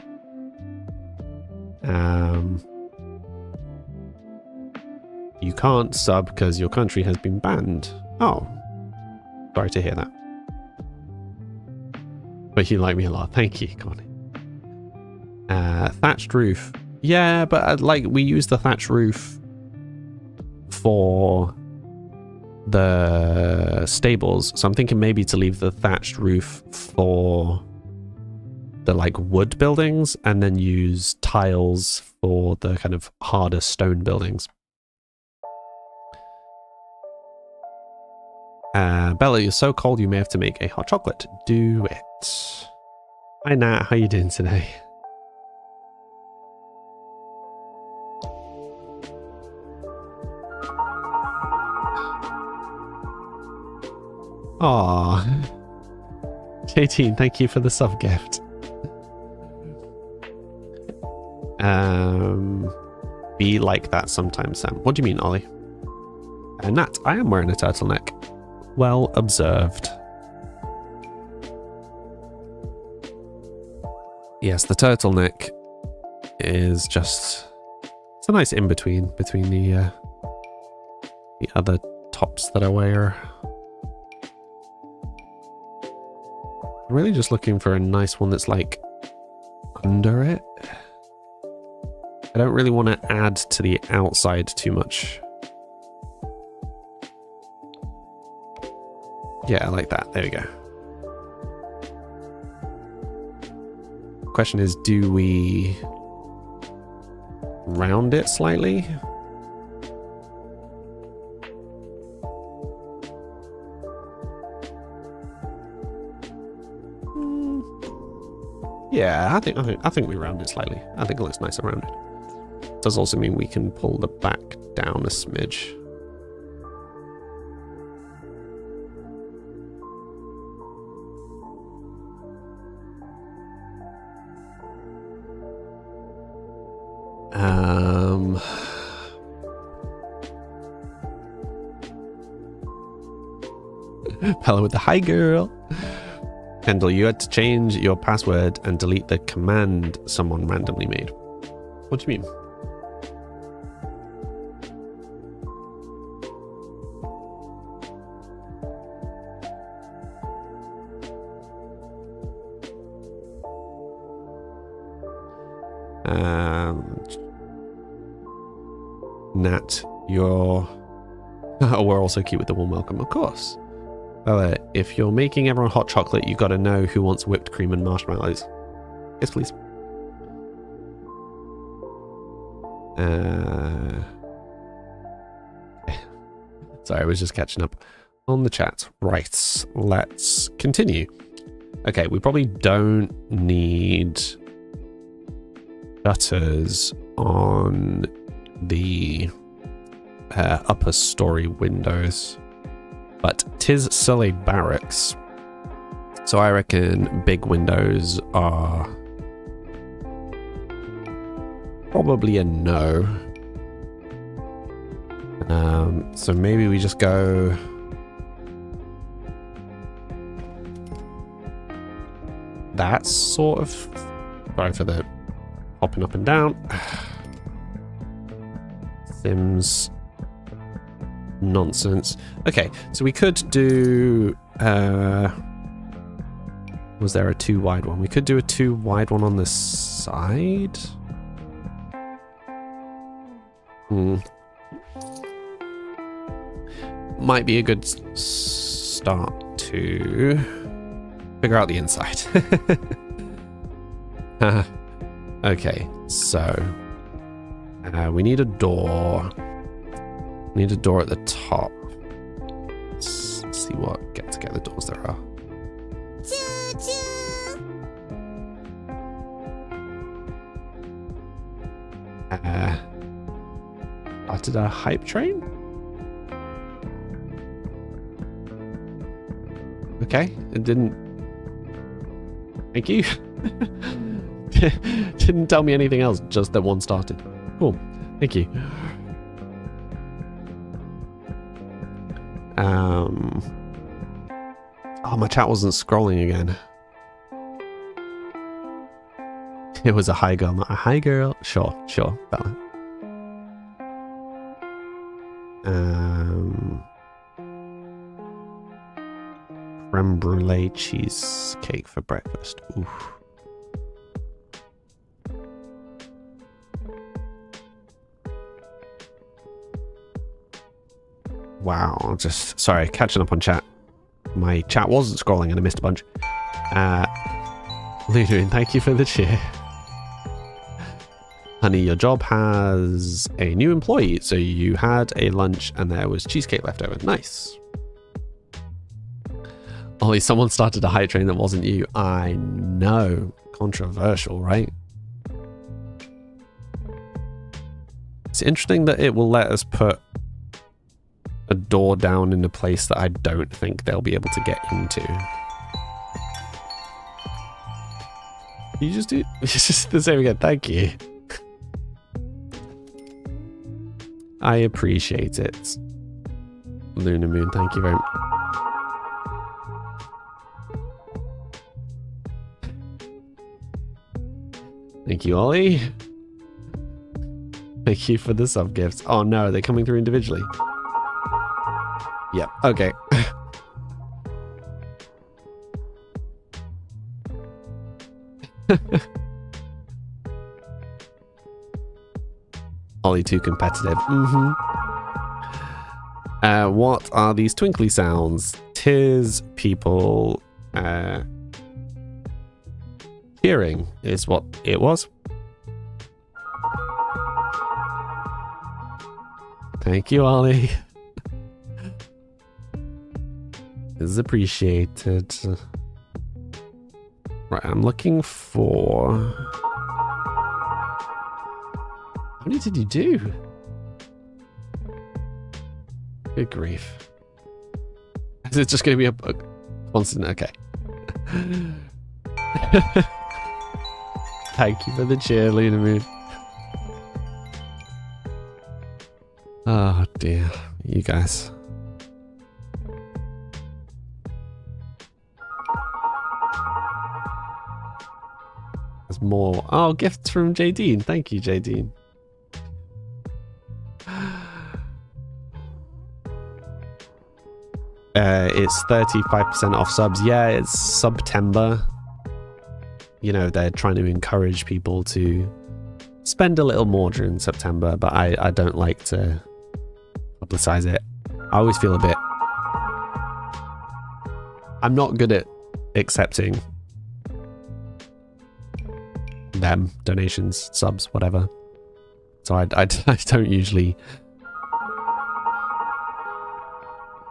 You can't sub because your country has been banned. Oh, sorry to hear that. But you like me a lot. Thank you, Connie. Thatched roof. Yeah, but like we use the thatched roof for the stables, so I'm thinking maybe to leave the thatched roof for the like wood buildings and then use tiles for the kind of harder stone buildings. Bella, you're so cold you may have to make a hot chocolate. Do it. Hi Nat, how you doing today? Aww. JT, thank you for the sub gift. Be like that sometimes, Sam. What do you mean, Ollie? Nat, I am wearing a turtleneck. Well observed. Yes, the turtleneck is just... It's a nice in-between between the other tops that I wear. I'm really just looking for a nice one that's like under it. I don't really want to add to the outside too much. Yeah, I like that. There we go. Question is, do we round it slightly? Yeah, I think we round it slightly. I think it looks nicer rounded. Does also mean we can pull the back down a smidge. Hello with the hi girl. Kendall, you had to change your password and delete the command someone randomly made. What do you mean? Nat, you're... Oh, we're also cute with the warm welcome, of course. Well, if you're making everyone hot chocolate, you got to know who wants whipped cream and marshmallows. Yes, please. Sorry, I was just catching up on the chat. Right, let's continue. Okay, we probably don't need shutters on the upper story windows. But 'tis Sully Barracks, so I reckon big windows are probably a no. So maybe we just go that sort of. Sorry for the hopping up and down. Sims. Nonsense. Okay, so we could do was there a too wide one? We could do a too wide one on the side. Might be a good start to figure out the inside. Okay, so we need a door. Need a door at the top. Let's see what get-together doors there are. Started a hype train? Okay, it didn't... Thank you. Didn't tell me anything else, just that one started. Cool, thank you. Oh, my chat wasn't scrolling again. It was a hi girl, not a hi girl. Sure, Bella. Creme brulee cheesecake for breakfast. Oof. Wow, just sorry, catching up on chat. My chat wasn't scrolling and I missed a bunch. Ludoin, thank you for the cheer. Honey, your job has a new employee, so you had a lunch and there was cheesecake left over. Nice. Ollie, someone started a hype train that wasn't you. I know. Controversial, right? It's interesting that it will let us put a door down in a place that I don't think they'll be able to get into. You just do... It's just the same again. Thank you. I appreciate it. Lunar Moon, thank you very much. Thank you, Ollie. Thank you for the sub gifts. Oh no, they're coming through individually. Yep, okay. Ollie too competitive. What are these twinkly sounds? 'tis people cheering is what it was. Thank you, Ollie. Is appreciated. Right, I'm looking for... How many did you do? Good grief. Is it just going to be a constant? Okay. Thank you for the cheer, Luna Moon. Oh dear, you guys. There's more. Oh, gifts from Jadine. Thank you, Jadine. It's 35% off subs. Yeah, it's September. You know, they're trying to encourage people to spend a little more during September, but I don't like to publicize it. I always feel a bit... I'm not good at accepting them, donations, subs, whatever. So I don't usually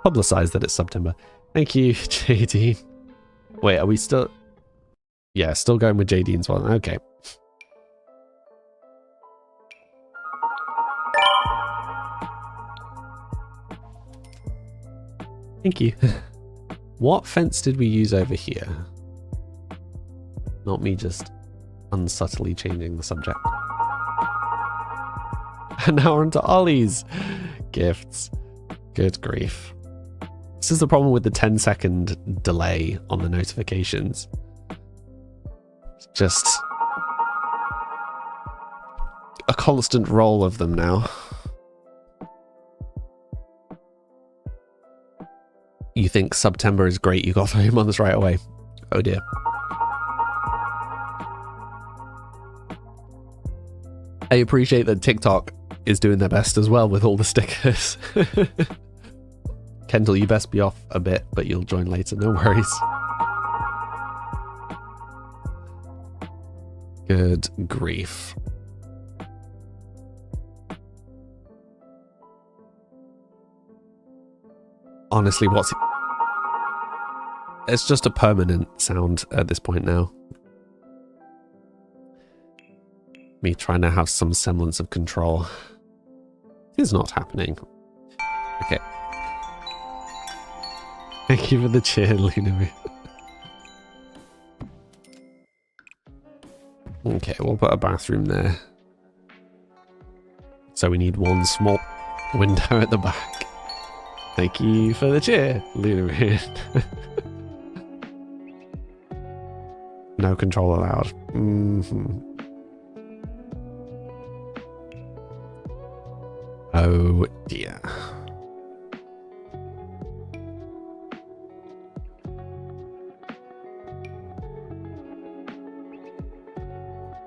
publicize that it's September. Thank you, JD. Wait, are we still... Yeah, still going with Jadine's one. Okay. Thank you. What fence did we use over here? Not me just unsubtly changing the subject. And now we're onto Ollie's gifts. Good grief. This is the problem with the 10-second delay on the notifications. It's just a constant roll of them now. You think September is great, you got 3 months right away. Oh dear. I appreciate that TikTok is doing their best as well with all the stickers. Kendall, you best be off a bit, but you'll join later, no worries. Good grief. Honestly, what's... It's just a permanent sound at this point now. Me trying to have some semblance of control. It is not happening. Okay. Thank you for the cheer, Luna. Okay, we'll put a bathroom there. So we need one small window at the back. Thank you for the cheer, Luna. No control allowed. Oh dear.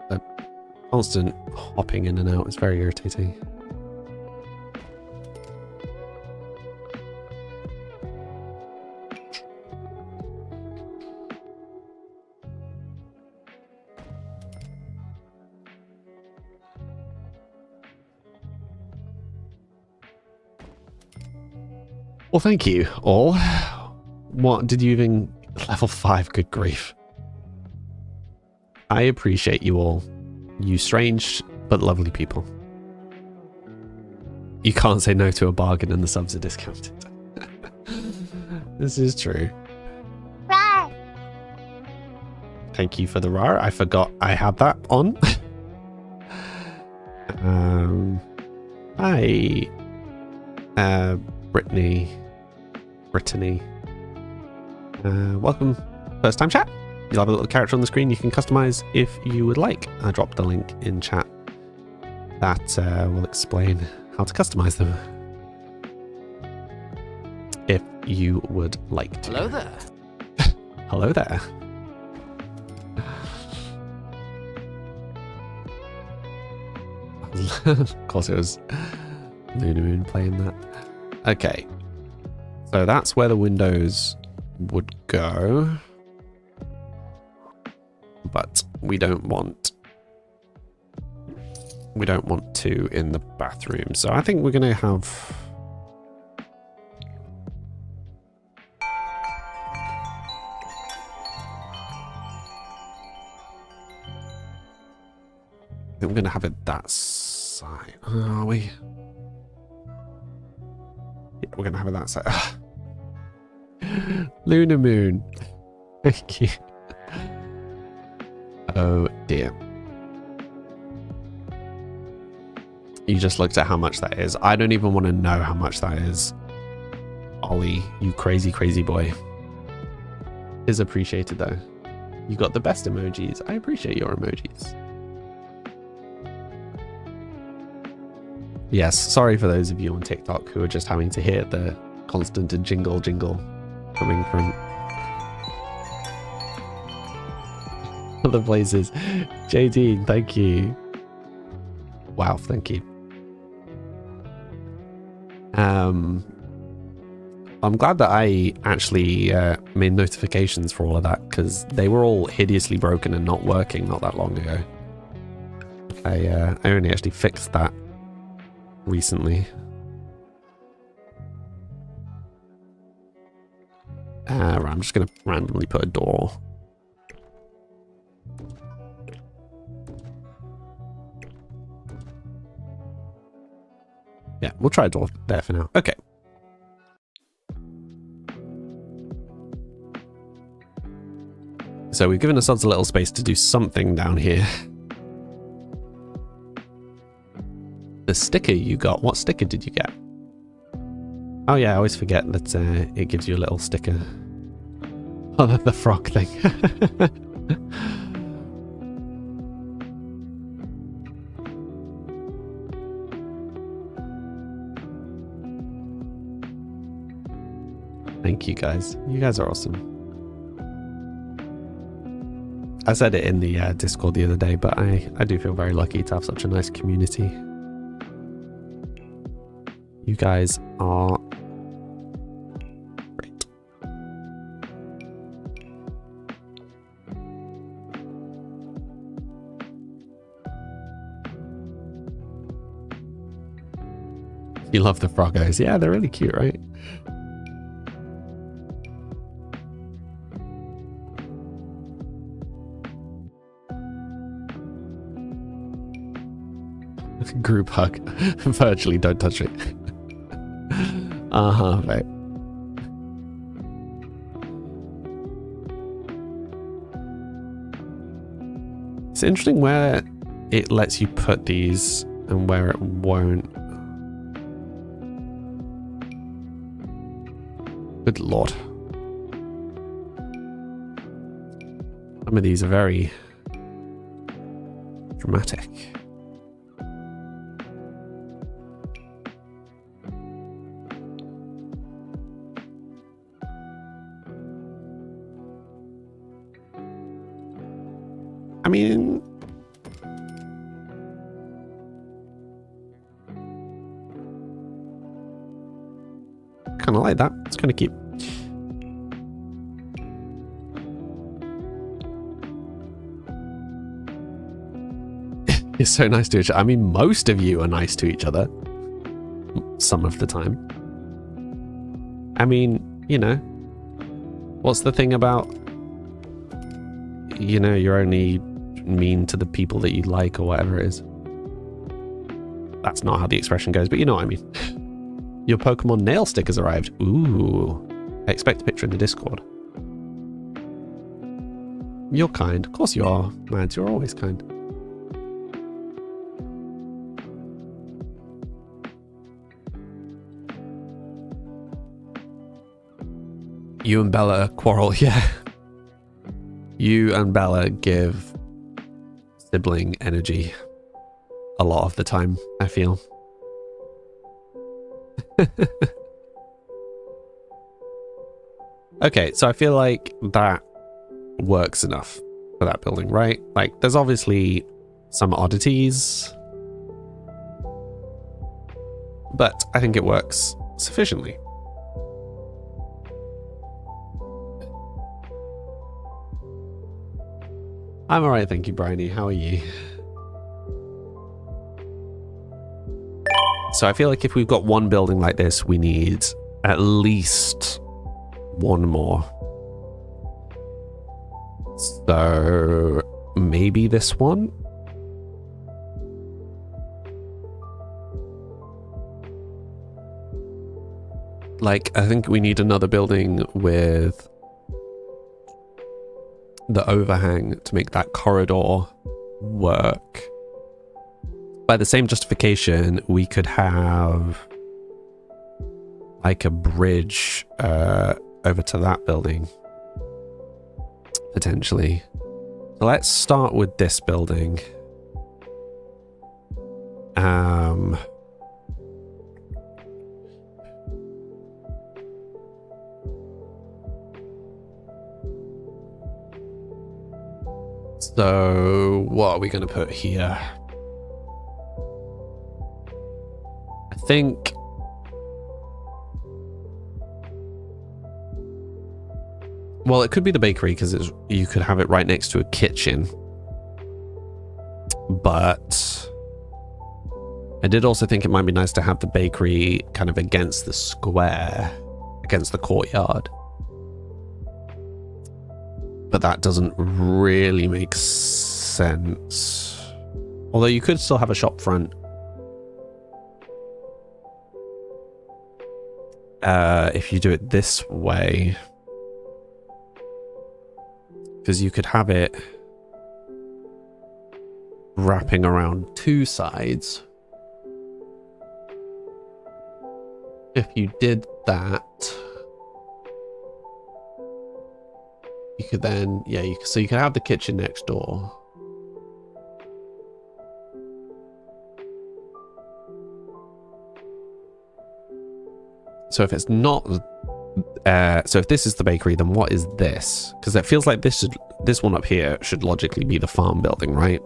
The constant hopping in and out is very irritating. Well, thank you all. What did you even... Level 5, good grief. I appreciate you all. You strange but lovely people. You can't say no to a bargain and the subs are discounted. This is true. Right. Thank you for the RAR. I forgot I had that on. Hi. Brittany. Welcome. First time chat. You'll have a little character on the screen you can customize if you would like. I dropped a link in chat that will explain how to customize them. If you would like to. Hello there. Hello there. Of course it was Luna Moon playing that. Okay. So that's where the windows would go. But we don't want two in the bathroom. So I think we're going to have... I think we're going to have it that side. Are we? Yeah, we're going to have it that side. Lunar Moon. Thank you. Oh dear. You just looked at how much that is. I don't even want to know how much that is. Ollie, you crazy, crazy boy. Is appreciated though. You got the best emojis. I appreciate your emojis. Yes, sorry for those of you on TikTok who are just having to hear the constant jingle coming from other places. JD, thank you. Wow, thank you. I'm glad that I actually made notifications for all of that, because they were all hideously broken and not working not that long ago. I only actually fixed that recently. Right, I'm just going to randomly put a door. Yeah, we'll try a door there for now. Okay. So we've given ourselves a little space to do something down here. The sticker you got. What sticker did you get? Oh yeah, I always forget that it gives you a little sticker. Oh, the frog thing. Thank you guys. You guys are awesome. I said it in the Discord the other day, but I do feel very lucky to have such a nice community. You guys are great. You love the froggos. Yeah, they're really cute, right? Group hug. Virtually, don't touch it. Right. It's interesting where it lets you put these and where it won't. Good lord. Some of these are very dramatic. I mean, kind of like that. It's kind of cute. It's so nice to each other. I mean, most of you are nice to each other. Some of the time. I mean, you know, what's the thing about, you know, you're only mean to the people that you like or whatever it is. That's not how the expression goes, but you know what I mean. Your Pokemon nail stickers arrived. Ooh. I expect a picture in the Discord. You're kind. Of course you are, Mads. You're always kind. You and Bella quarrel, yeah. You and Bella give sibling energy a lot of the time, I feel. Okay, so I feel like that works enough for that building, right? Like, there's obviously some oddities, but I think it works sufficiently. I'm alright, thank you, Bryony. How are you? So I feel like if we've got one building like this, we need at least one more. So maybe this one? Like, I think we need another building with the overhang to make that corridor work. By the same justification, we could have like a bridge over to that building, potentially. So let's start with this building. So what are we going to put here? I think well, it could be the bakery because you could have it right next to a kitchen. But I did also think it might be nice to have the bakery kind of against the square, against the courtyard. But that doesn't really make sense. Although you could still have a shop front. If you do it this way. Because you could have it wrapping around two sides. If you did that, you could then, yeah, so you could have the kitchen next door. So if it's not, so if this is the bakery, then what is this? Because it feels like this one up here should logically be the farm building, right?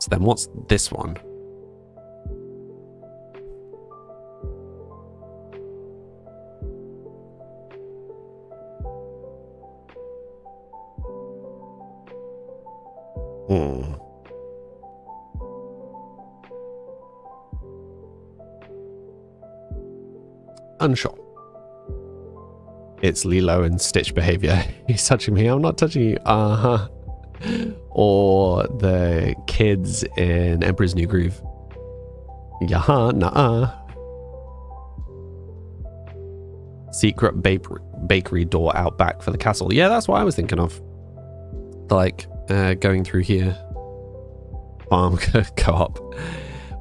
So then what's this one? Unsure. It's Lilo and Stitch behavior. He's touching me. I'm not touching you. Uh-huh. Or the kids in Emperor's New Groove. Yaha, nah. Secret bakery door out back for the castle. Yeah, that's what I was thinking of. Like, going through here. Farm co-op.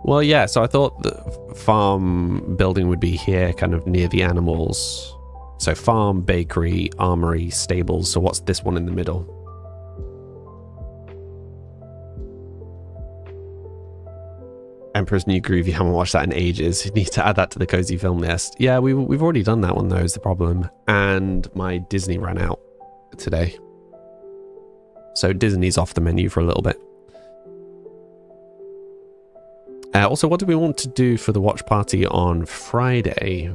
Well, yeah, so I thought the farm building would be here, kind of near the animals. So farm, bakery, armory, stables. So what's this one in the middle? Emperor's New Groove. You haven't watched that in ages. You need to add that to the cozy film list. Yeah, we've already done that one though, is the problem. And my Disney ran out today. So Disney's off the menu for a little bit. Also, what do we want to do for the watch party on Friday?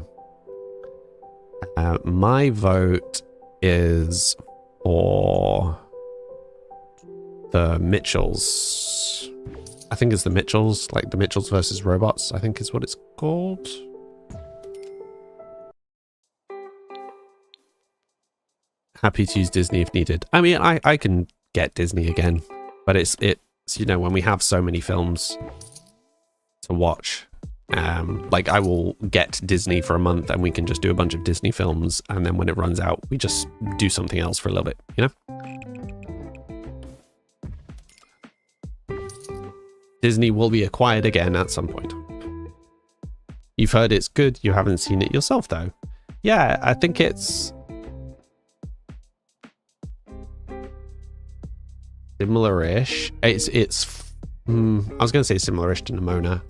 My vote is for the Mitchells. I think it's the Mitchells, like the Mitchells versus robots, I think is what it's called. Happy to use Disney if needed. I mean, I can get Disney again, but it's you know, when we have so many films to watch, like I will get Disney for a month and we can just do a bunch of Disney films, and then when it runs out we just do something else for a little bit, you know. Disney will be acquired again at some point. You've heard it's good, you haven't seen it yourself though. Yeah, I think it's similar-ish. It's I was going to say similar-ish to Nimona.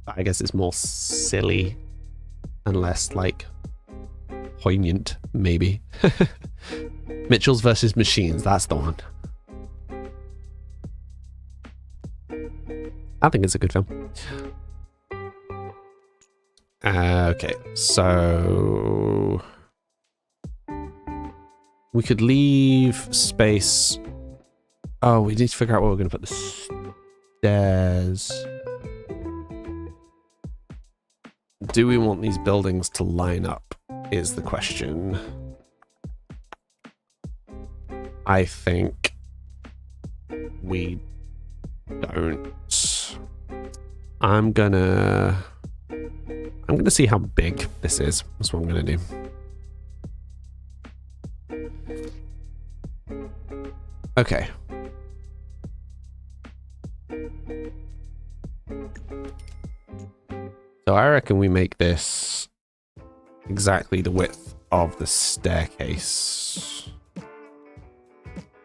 I guess it's more silly and less, like, poignant, maybe. Mitchells versus Machines, that's the one. I think it's a good film. Okay, so we could leave space Oh, we need to figure out where we're going to put the stairs. Do we want these buildings to line up is the question. I think we don't. I'm gonna see how big this is. That's what I'm gonna do. Okay. So I reckon we make this exactly the width of the staircase.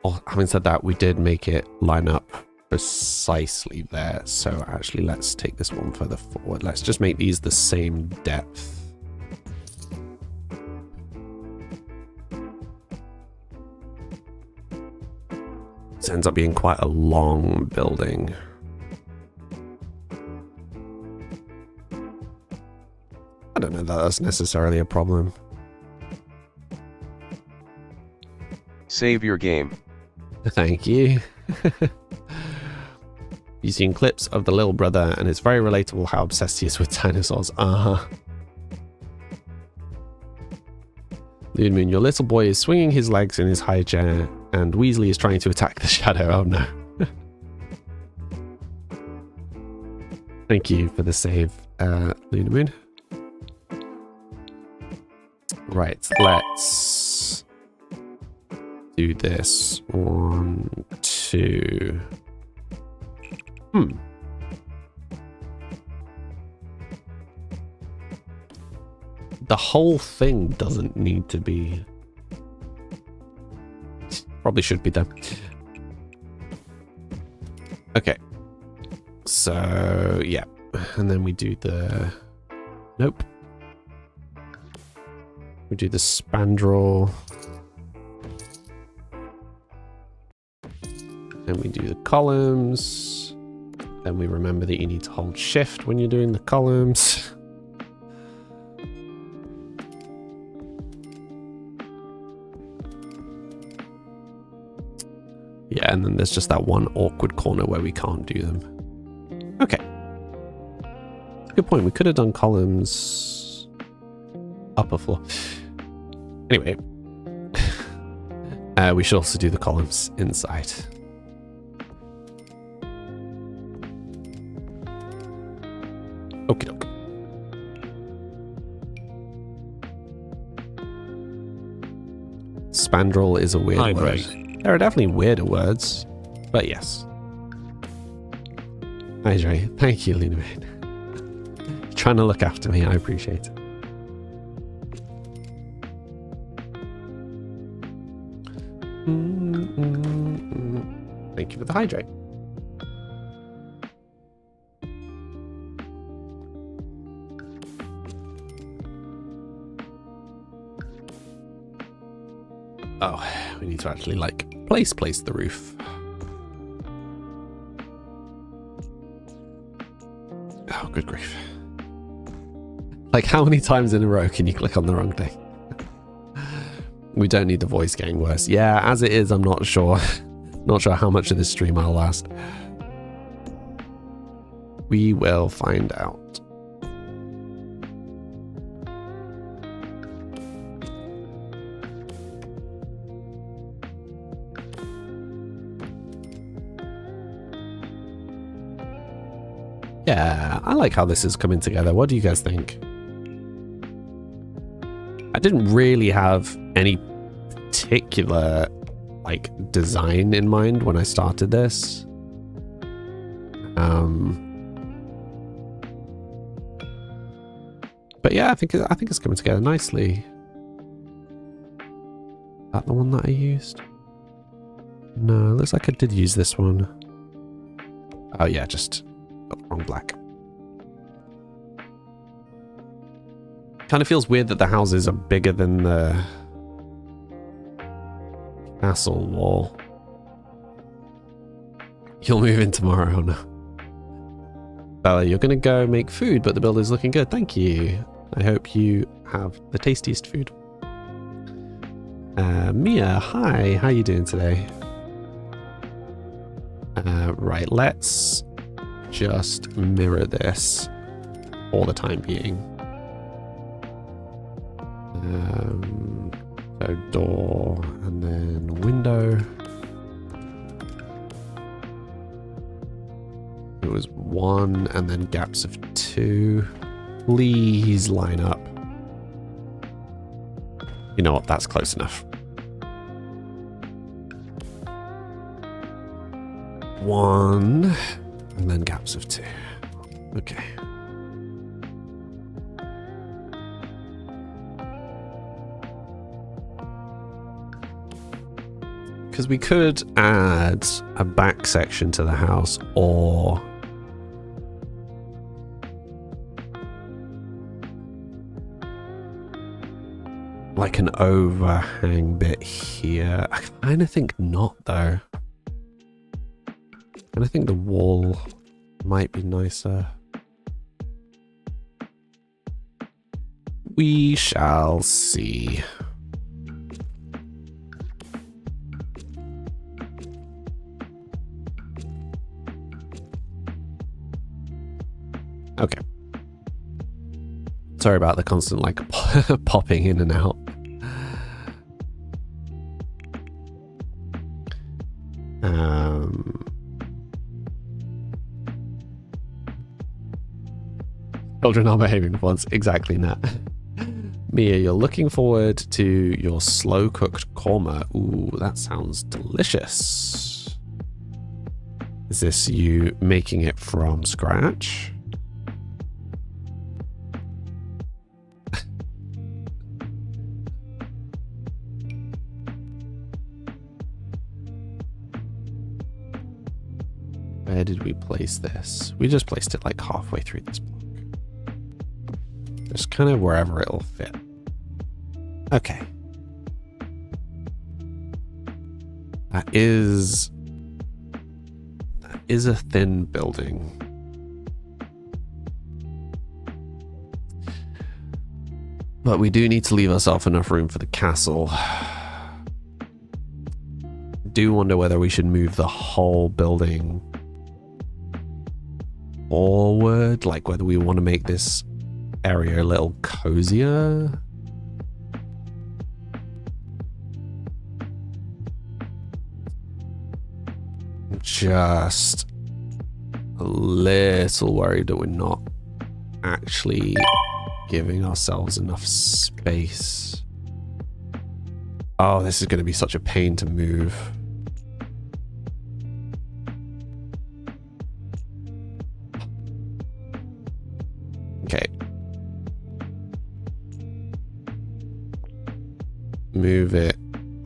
Oh, having said that, we did make it line up precisely there. So actually, let's take this one further forward. Let's just make these the same depth. This ends up being quite a long building. I don't know that that's necessarily a problem. Save your game. Thank you. You've seen clips of the little brother, and it's very relatable how obsessed he is with dinosaurs. Loon Moon, your little boy is swinging his legs in his high chair, and Weasley is trying to attack the shadow. Oh no. Thank you for the save, Loon Moon. Right, let's do this. 1, 2. The whole thing doesn't need to be. Probably should be there. Okay. So, yeah. And then we do the. Nope. We do the spandrel. And we do the columns. Then we remember that you need to hold shift when you're doing the columns. Yeah, and then there's just that one awkward corner where we can't do them. Okay. Good point. We could have done columns upper floor. Anyway. We should also do the columns inside. Okie doke. Spandrel is a weird word. There are definitely weirder words, but yes. Hi, Dre. Thank you, Luna. Trying to look after me. I appreciate it. Thank you for the hydrate. Oh, we need to actually, like, place the roof. Oh, good grief. Like, how many times in a row can you click on the wrong thing? We don't need the voice getting worse. Yeah, as it is, I'm not sure. Not sure how much of this stream I'll last. We will find out. Yeah, I like how this is coming together. What do you guys think? I didn't really have any particular, like, design in mind when I started this. But yeah, I think it's coming together nicely. Is that the one that I used? No, looks like I did use this one. Oh yeah, just got the wrong black. Kind of feels weird that the houses are bigger than the castle wall. You'll move in tomorrow, no? Bella, you're gonna go make food, but the builder's looking good. Thank you. I hope you have the tastiest food. Mia, hi. How you doing today? Right, let's just mirror this for the time being. So door and then window. It was 1 and then gaps of 2. Please line up. You know what? That's close enough. 1 and then gaps of 2. Okay. Because we could add a back section to the house, or like an overhang bit here. I kind of think not, though. And I think the wall might be nicer. We shall see. Okay. Sorry about the constant, like, popping in and out. Children are behaving once. Exactly, Nat. Mia, you're looking forward to your slow-cooked korma. Ooh, that sounds delicious. Is this you making it from scratch? Where did we place this? We just placed it like halfway through this block. Just kind of wherever it'll fit. Okay. That is a thin building. But we do need to leave ourselves enough room for the castle. Do wonder whether we should move the whole building forward, like whether we want to make this area a little cozier. Just a little worried that we're not actually giving ourselves enough space. Oh, this is going to be such a pain to move. Okay. Move it,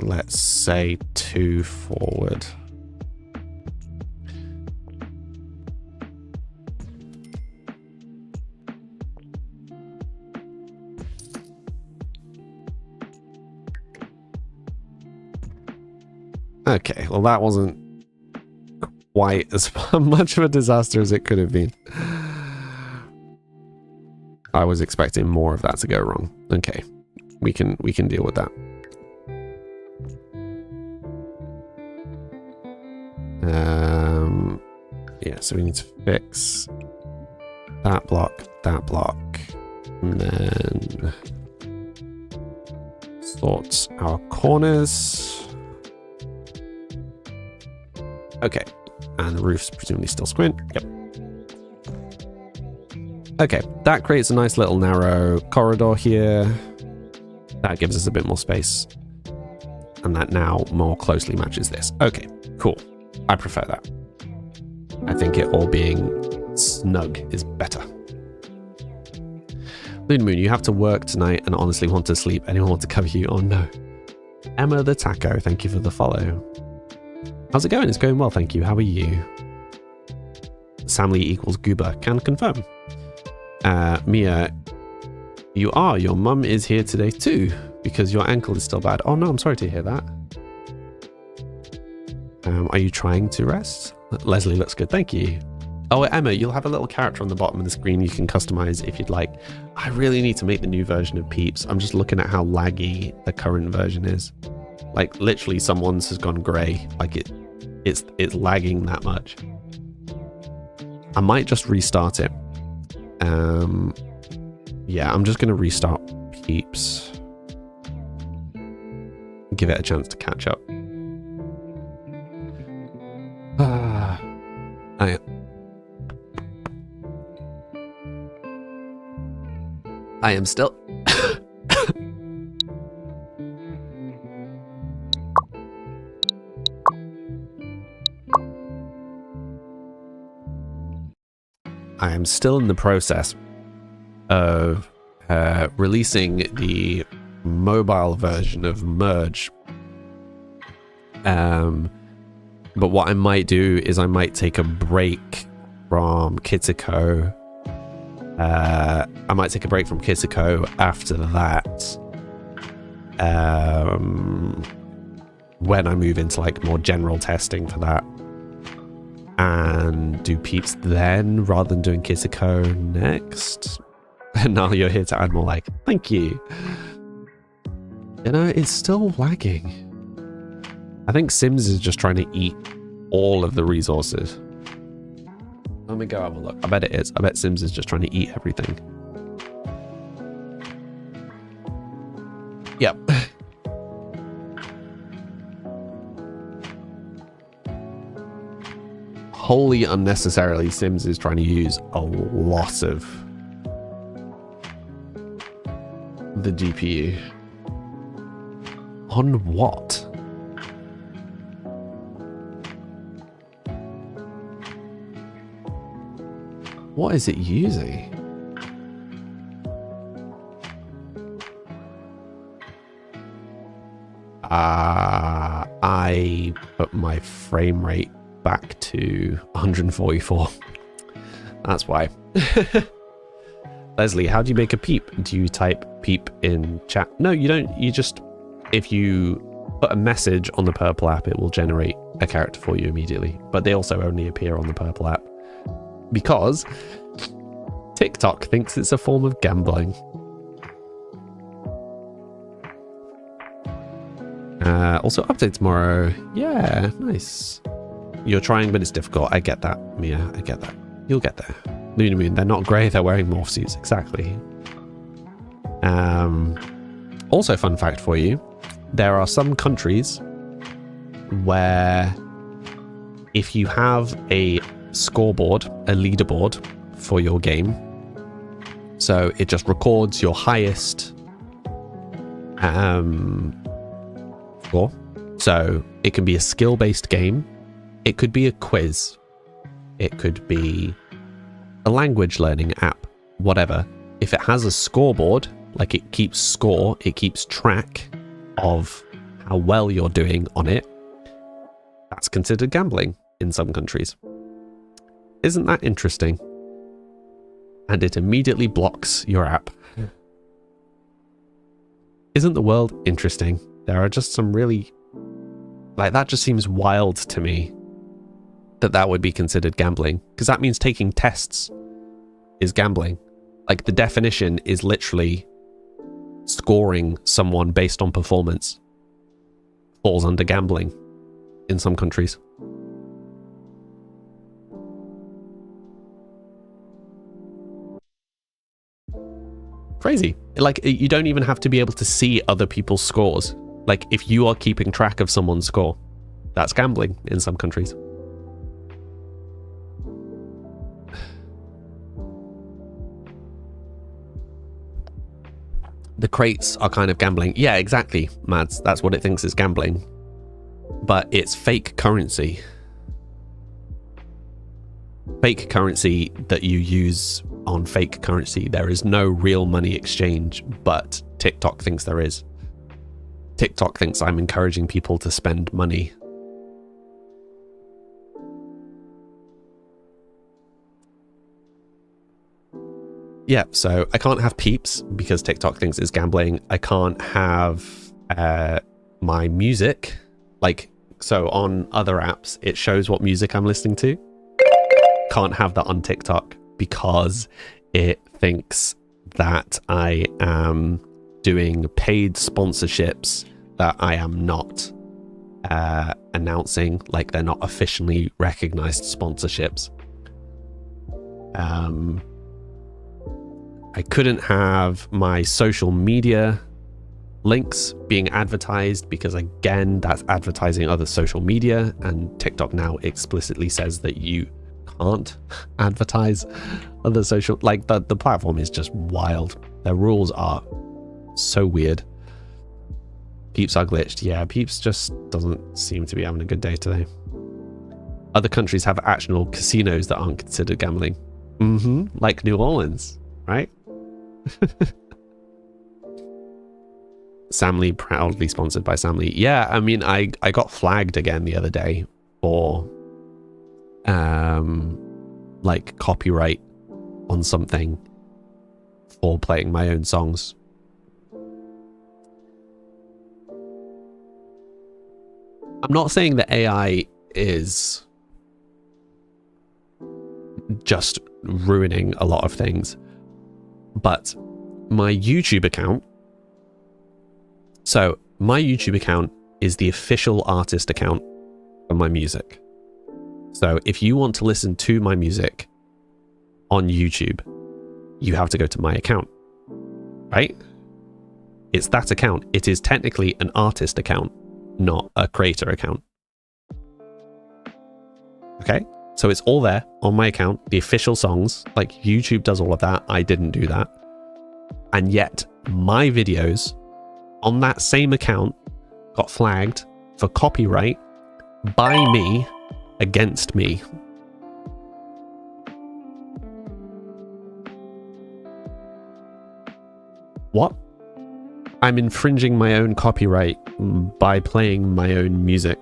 let's say 2 forward. Okay, well that wasn't quite as much of a disaster as it could have been. I was expecting more of that to go wrong. Okay, we can deal with that. Yeah, so we need to fix that block, and then sort our corners. Okay, and the roof's presumably still squint. Yep. Okay, that creates a nice little narrow corridor here. That gives us a bit more space. And that now more closely matches this. Okay, cool. I prefer that. I think it all being snug is better. Loon Moon, you have to work tonight and honestly want to sleep. Anyone want to cover you? Oh no. Emma the Taco, thank you for the follow. How's it going? It's going well, thank you. How are you? Samly equals Goober. Can confirm. Mia, your mum is here today too, because your ankle is still bad. Oh no, I'm sorry to hear that. Are you trying to rest? Leslie looks good, thank you. Oh, Emma, you'll have a little character on the bottom of the screen you can customize if you'd like. I really need to make the new version of Peeps. I'm just looking at how laggy the current version is. Like literally someone's has gone grey. Like it's lagging that much. I might just restart it. Yeah, I'm just going to restart Peeps. Give it a chance to catch up. I am still... I am still in the process of releasing the mobile version of Merge. But what I might do is I might take a break from Kitiko. I might take a break from Kitiko after that. When I move into like more general testing for that. And do Peeps then rather than doing Kitiko next. And now you're here to add more like, thank you. You know, it's still lagging. I think Sims is just trying to eat all of the resources. Let me go have a look. I bet it is. I bet Sims is just trying to eat everything. Yep. Wholly unnecessarily, Sims is trying to use a lot of the GPU. On what? What is it using? I put my frame rate back to 144. That's why. Leslie, how do you make a peep? Do you type peep in chat? No, you don't. You just, if you put a message on the Purple app, it will generate a character for you immediately. But they also only appear on the Purple app because TikTok thinks it's a form of gambling. Also, update tomorrow. Yeah, nice. You're trying, but it's difficult. I get that, Mia. I get that. You'll get there. Luna Moon, they're not grey, they're wearing morph suits. Exactly. Also, fun fact for you. There are some countries where if you have a scoreboard, a leaderboard for your game, so it just records your highest score. So it can be a skill-based game. It could be a quiz. It could be a language learning app, whatever. If it has a scoreboard, like it keeps score, it keeps track of how well you're doing on it, that's considered gambling in some countries. Isn't that interesting? And it immediately blocks your app. Isn't the world interesting? There are just some really... like, that just seems wild to me. That would be considered gambling, because that means taking tests is gambling. Like, the definition is literally scoring someone based on performance falls under gambling in some countries. Crazy. Like, you don't even have to be able to see other people's scores. Like, if you are keeping track of someone's score, that's gambling in some countries. The crates are kind of gambling. Yeah, exactly, Mads. That's what it thinks is gambling. But it's fake currency. Fake currency that you use on fake currency. There is no real money exchange, but TikTok thinks there is. TikTok thinks I'm encouraging people to spend money. Yeah, so I can't have Peeps because TikTok thinks it's gambling. I can't have my music. Like, so on other apps, it shows what music I'm listening to. Can't have that on TikTok because it thinks that I am doing paid sponsorships that I am not announcing. Like, they're not officially recognized sponsorships. I couldn't have my social media links being advertised because, again, that's advertising other social media, and TikTok now explicitly says that you can't advertise other social, like the platform is just wild. Their rules are so weird. Peeps are glitched. Yeah, Peeps just doesn't seem to be having a good day today. Other countries have actionable casinos that aren't considered gambling. Like New Orleans, right? Samly, proudly sponsored by Samly. Yeah, I mean, I got flagged again the other day for like copyright on something for playing my own songs. I'm not saying that AI is just ruining a lot of things, but my YouTube account, so my YouTube account is the official artist account for my music. So if you want to listen to my music on YouTube, you have to go to my account, right? It's that account. It is technically an artist account, not a creator account. Okay? So it's all there on my account, the official songs, like YouTube does all of that. I didn't do that. And yet my videos on that same account got flagged for copyright by me against me. What? I'm infringing my own copyright by playing my own music.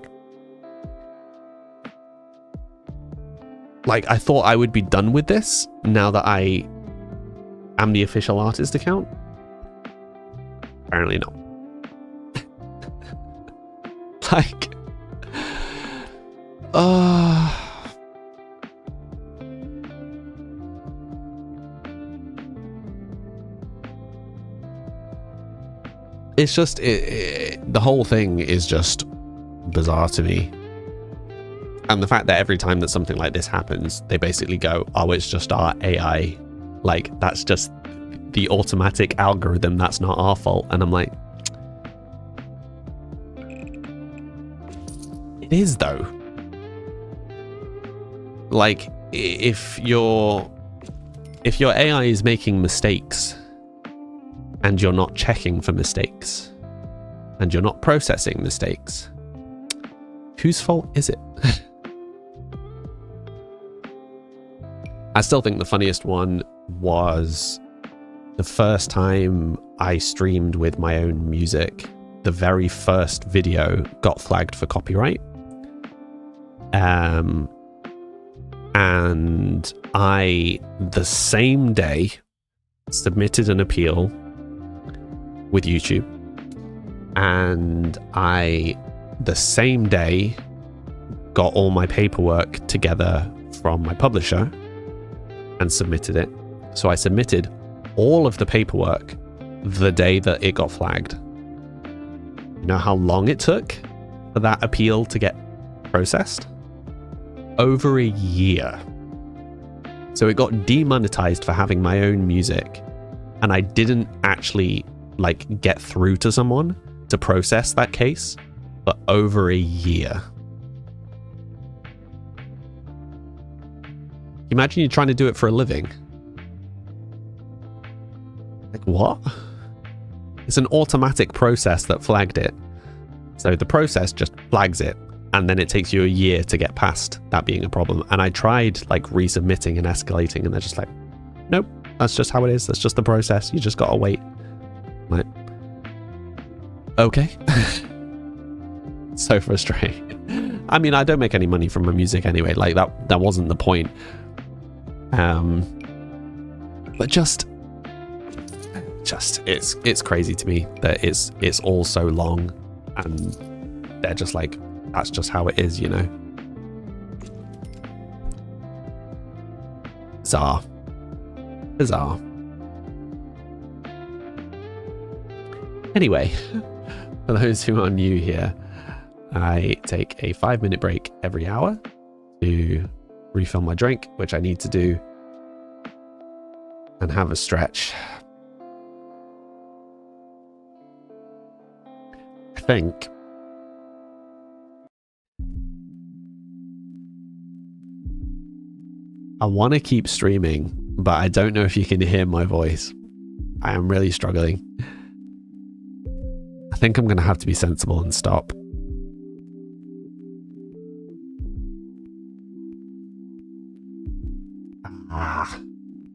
Like, I thought I would be done with this now that I am the official artist account. Apparently not. Like, it's just, the whole thing is just bizarre to me. And the fact that every time that something like this happens, they basically go, oh, it's just our AI. Like, that's just the automatic algorithm. That's not our fault. And I'm like, it is though. Like, if your AI is making mistakes and you're not checking for mistakes and you're not processing mistakes, whose fault is it? I still think the funniest one was the first time I streamed with my own music. The very first video got flagged for copyright. And I, the same day, submitted an appeal with YouTube. And I, the same day, got all my paperwork together from my publisher and submitted it. So I submitted all of the paperwork the day that it got flagged. You know how long it took for that appeal to get processed? Over a year. So it got demonetized for having my own music, and I didn't actually like get through to someone to process that case for over a year. Imagine you're trying to do it for a living. Like, what? It's an automatic process that flagged it. So the process just flags it, and then it takes you a year to get past that being a problem. And I tried like resubmitting and escalating, and they're just like, nope, that's just how it is. That's just the process. You just gotta wait. I'm like, okay. So frustrating. I mean, I don't make any money from my music anyway. Like that wasn't the point. But just it's crazy to me that it's all so long, and they're just like, that's just how it is, you know. Bizarre. Anyway, for those who are new here, I take a 5-minute break every hour to refill my drink, which I need to do and have a stretch. I think I want to keep streaming, but I don't know if you can hear my voice. I am really struggling. I think I'm going to have to be sensible and stop.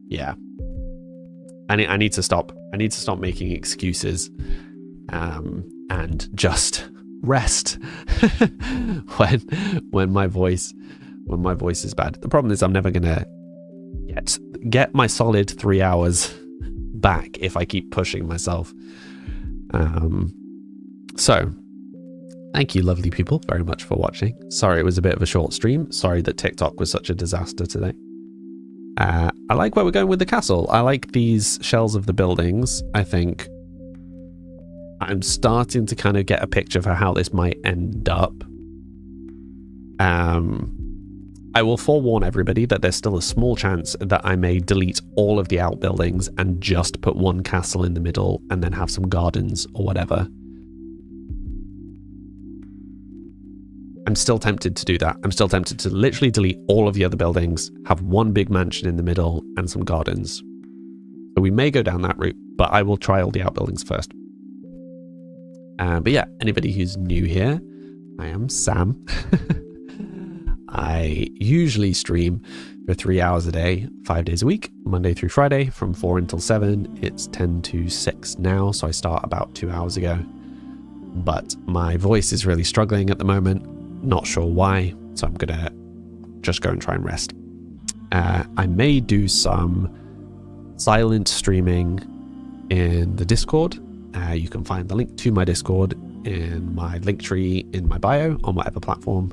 Yeah. I need to stop. I need to stop making excuses and just rest when my voice is bad. The problem is I'm never gonna get my solid 3 hours back if I keep pushing myself. So thank you, lovely people, very much for watching. Sorry it was a bit of a short stream. Sorry that TikTok was such a disaster today. I like where we're going with the castle. I like these shells of the buildings. I think I'm starting to kind of get a picture for how this might end up. I will forewarn everybody that there's still a small chance that I may delete all of the outbuildings and just put one castle in the middle and then have some gardens or whatever. I'm still tempted to do that. I'm still tempted to literally delete all of the other buildings, have one big mansion in the middle and some gardens. So we may go down that route, but I will try all the outbuildings first. But yeah, anybody who's new here, I am Sam. I usually stream for 3 hours a day, 5 days a week, Monday through Friday from 4 until 7. It's 10 to 6 now, so I start about 2 hours ago. But my voice is really struggling at the moment. Not sure why, so I'm gonna just go and try and rest. I may do some silent streaming in the Discord. You can find the link to my Discord in my link tree in my bio on whatever platform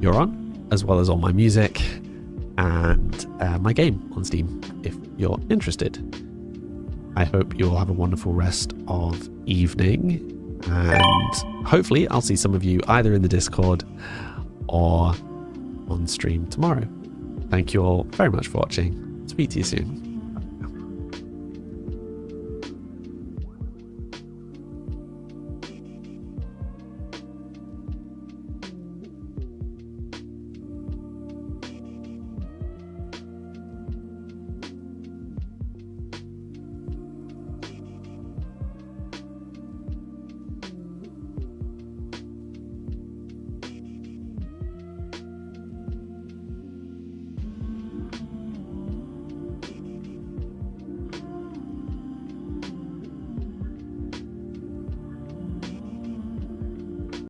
you're on, as well as all my music and my game on Steam if you're interested. I hope you all have a wonderful rest of evening, and hopefully I'll see some of you either in the Discord or on stream tomorrow. Thank you all very much for watching. Speak to you soon.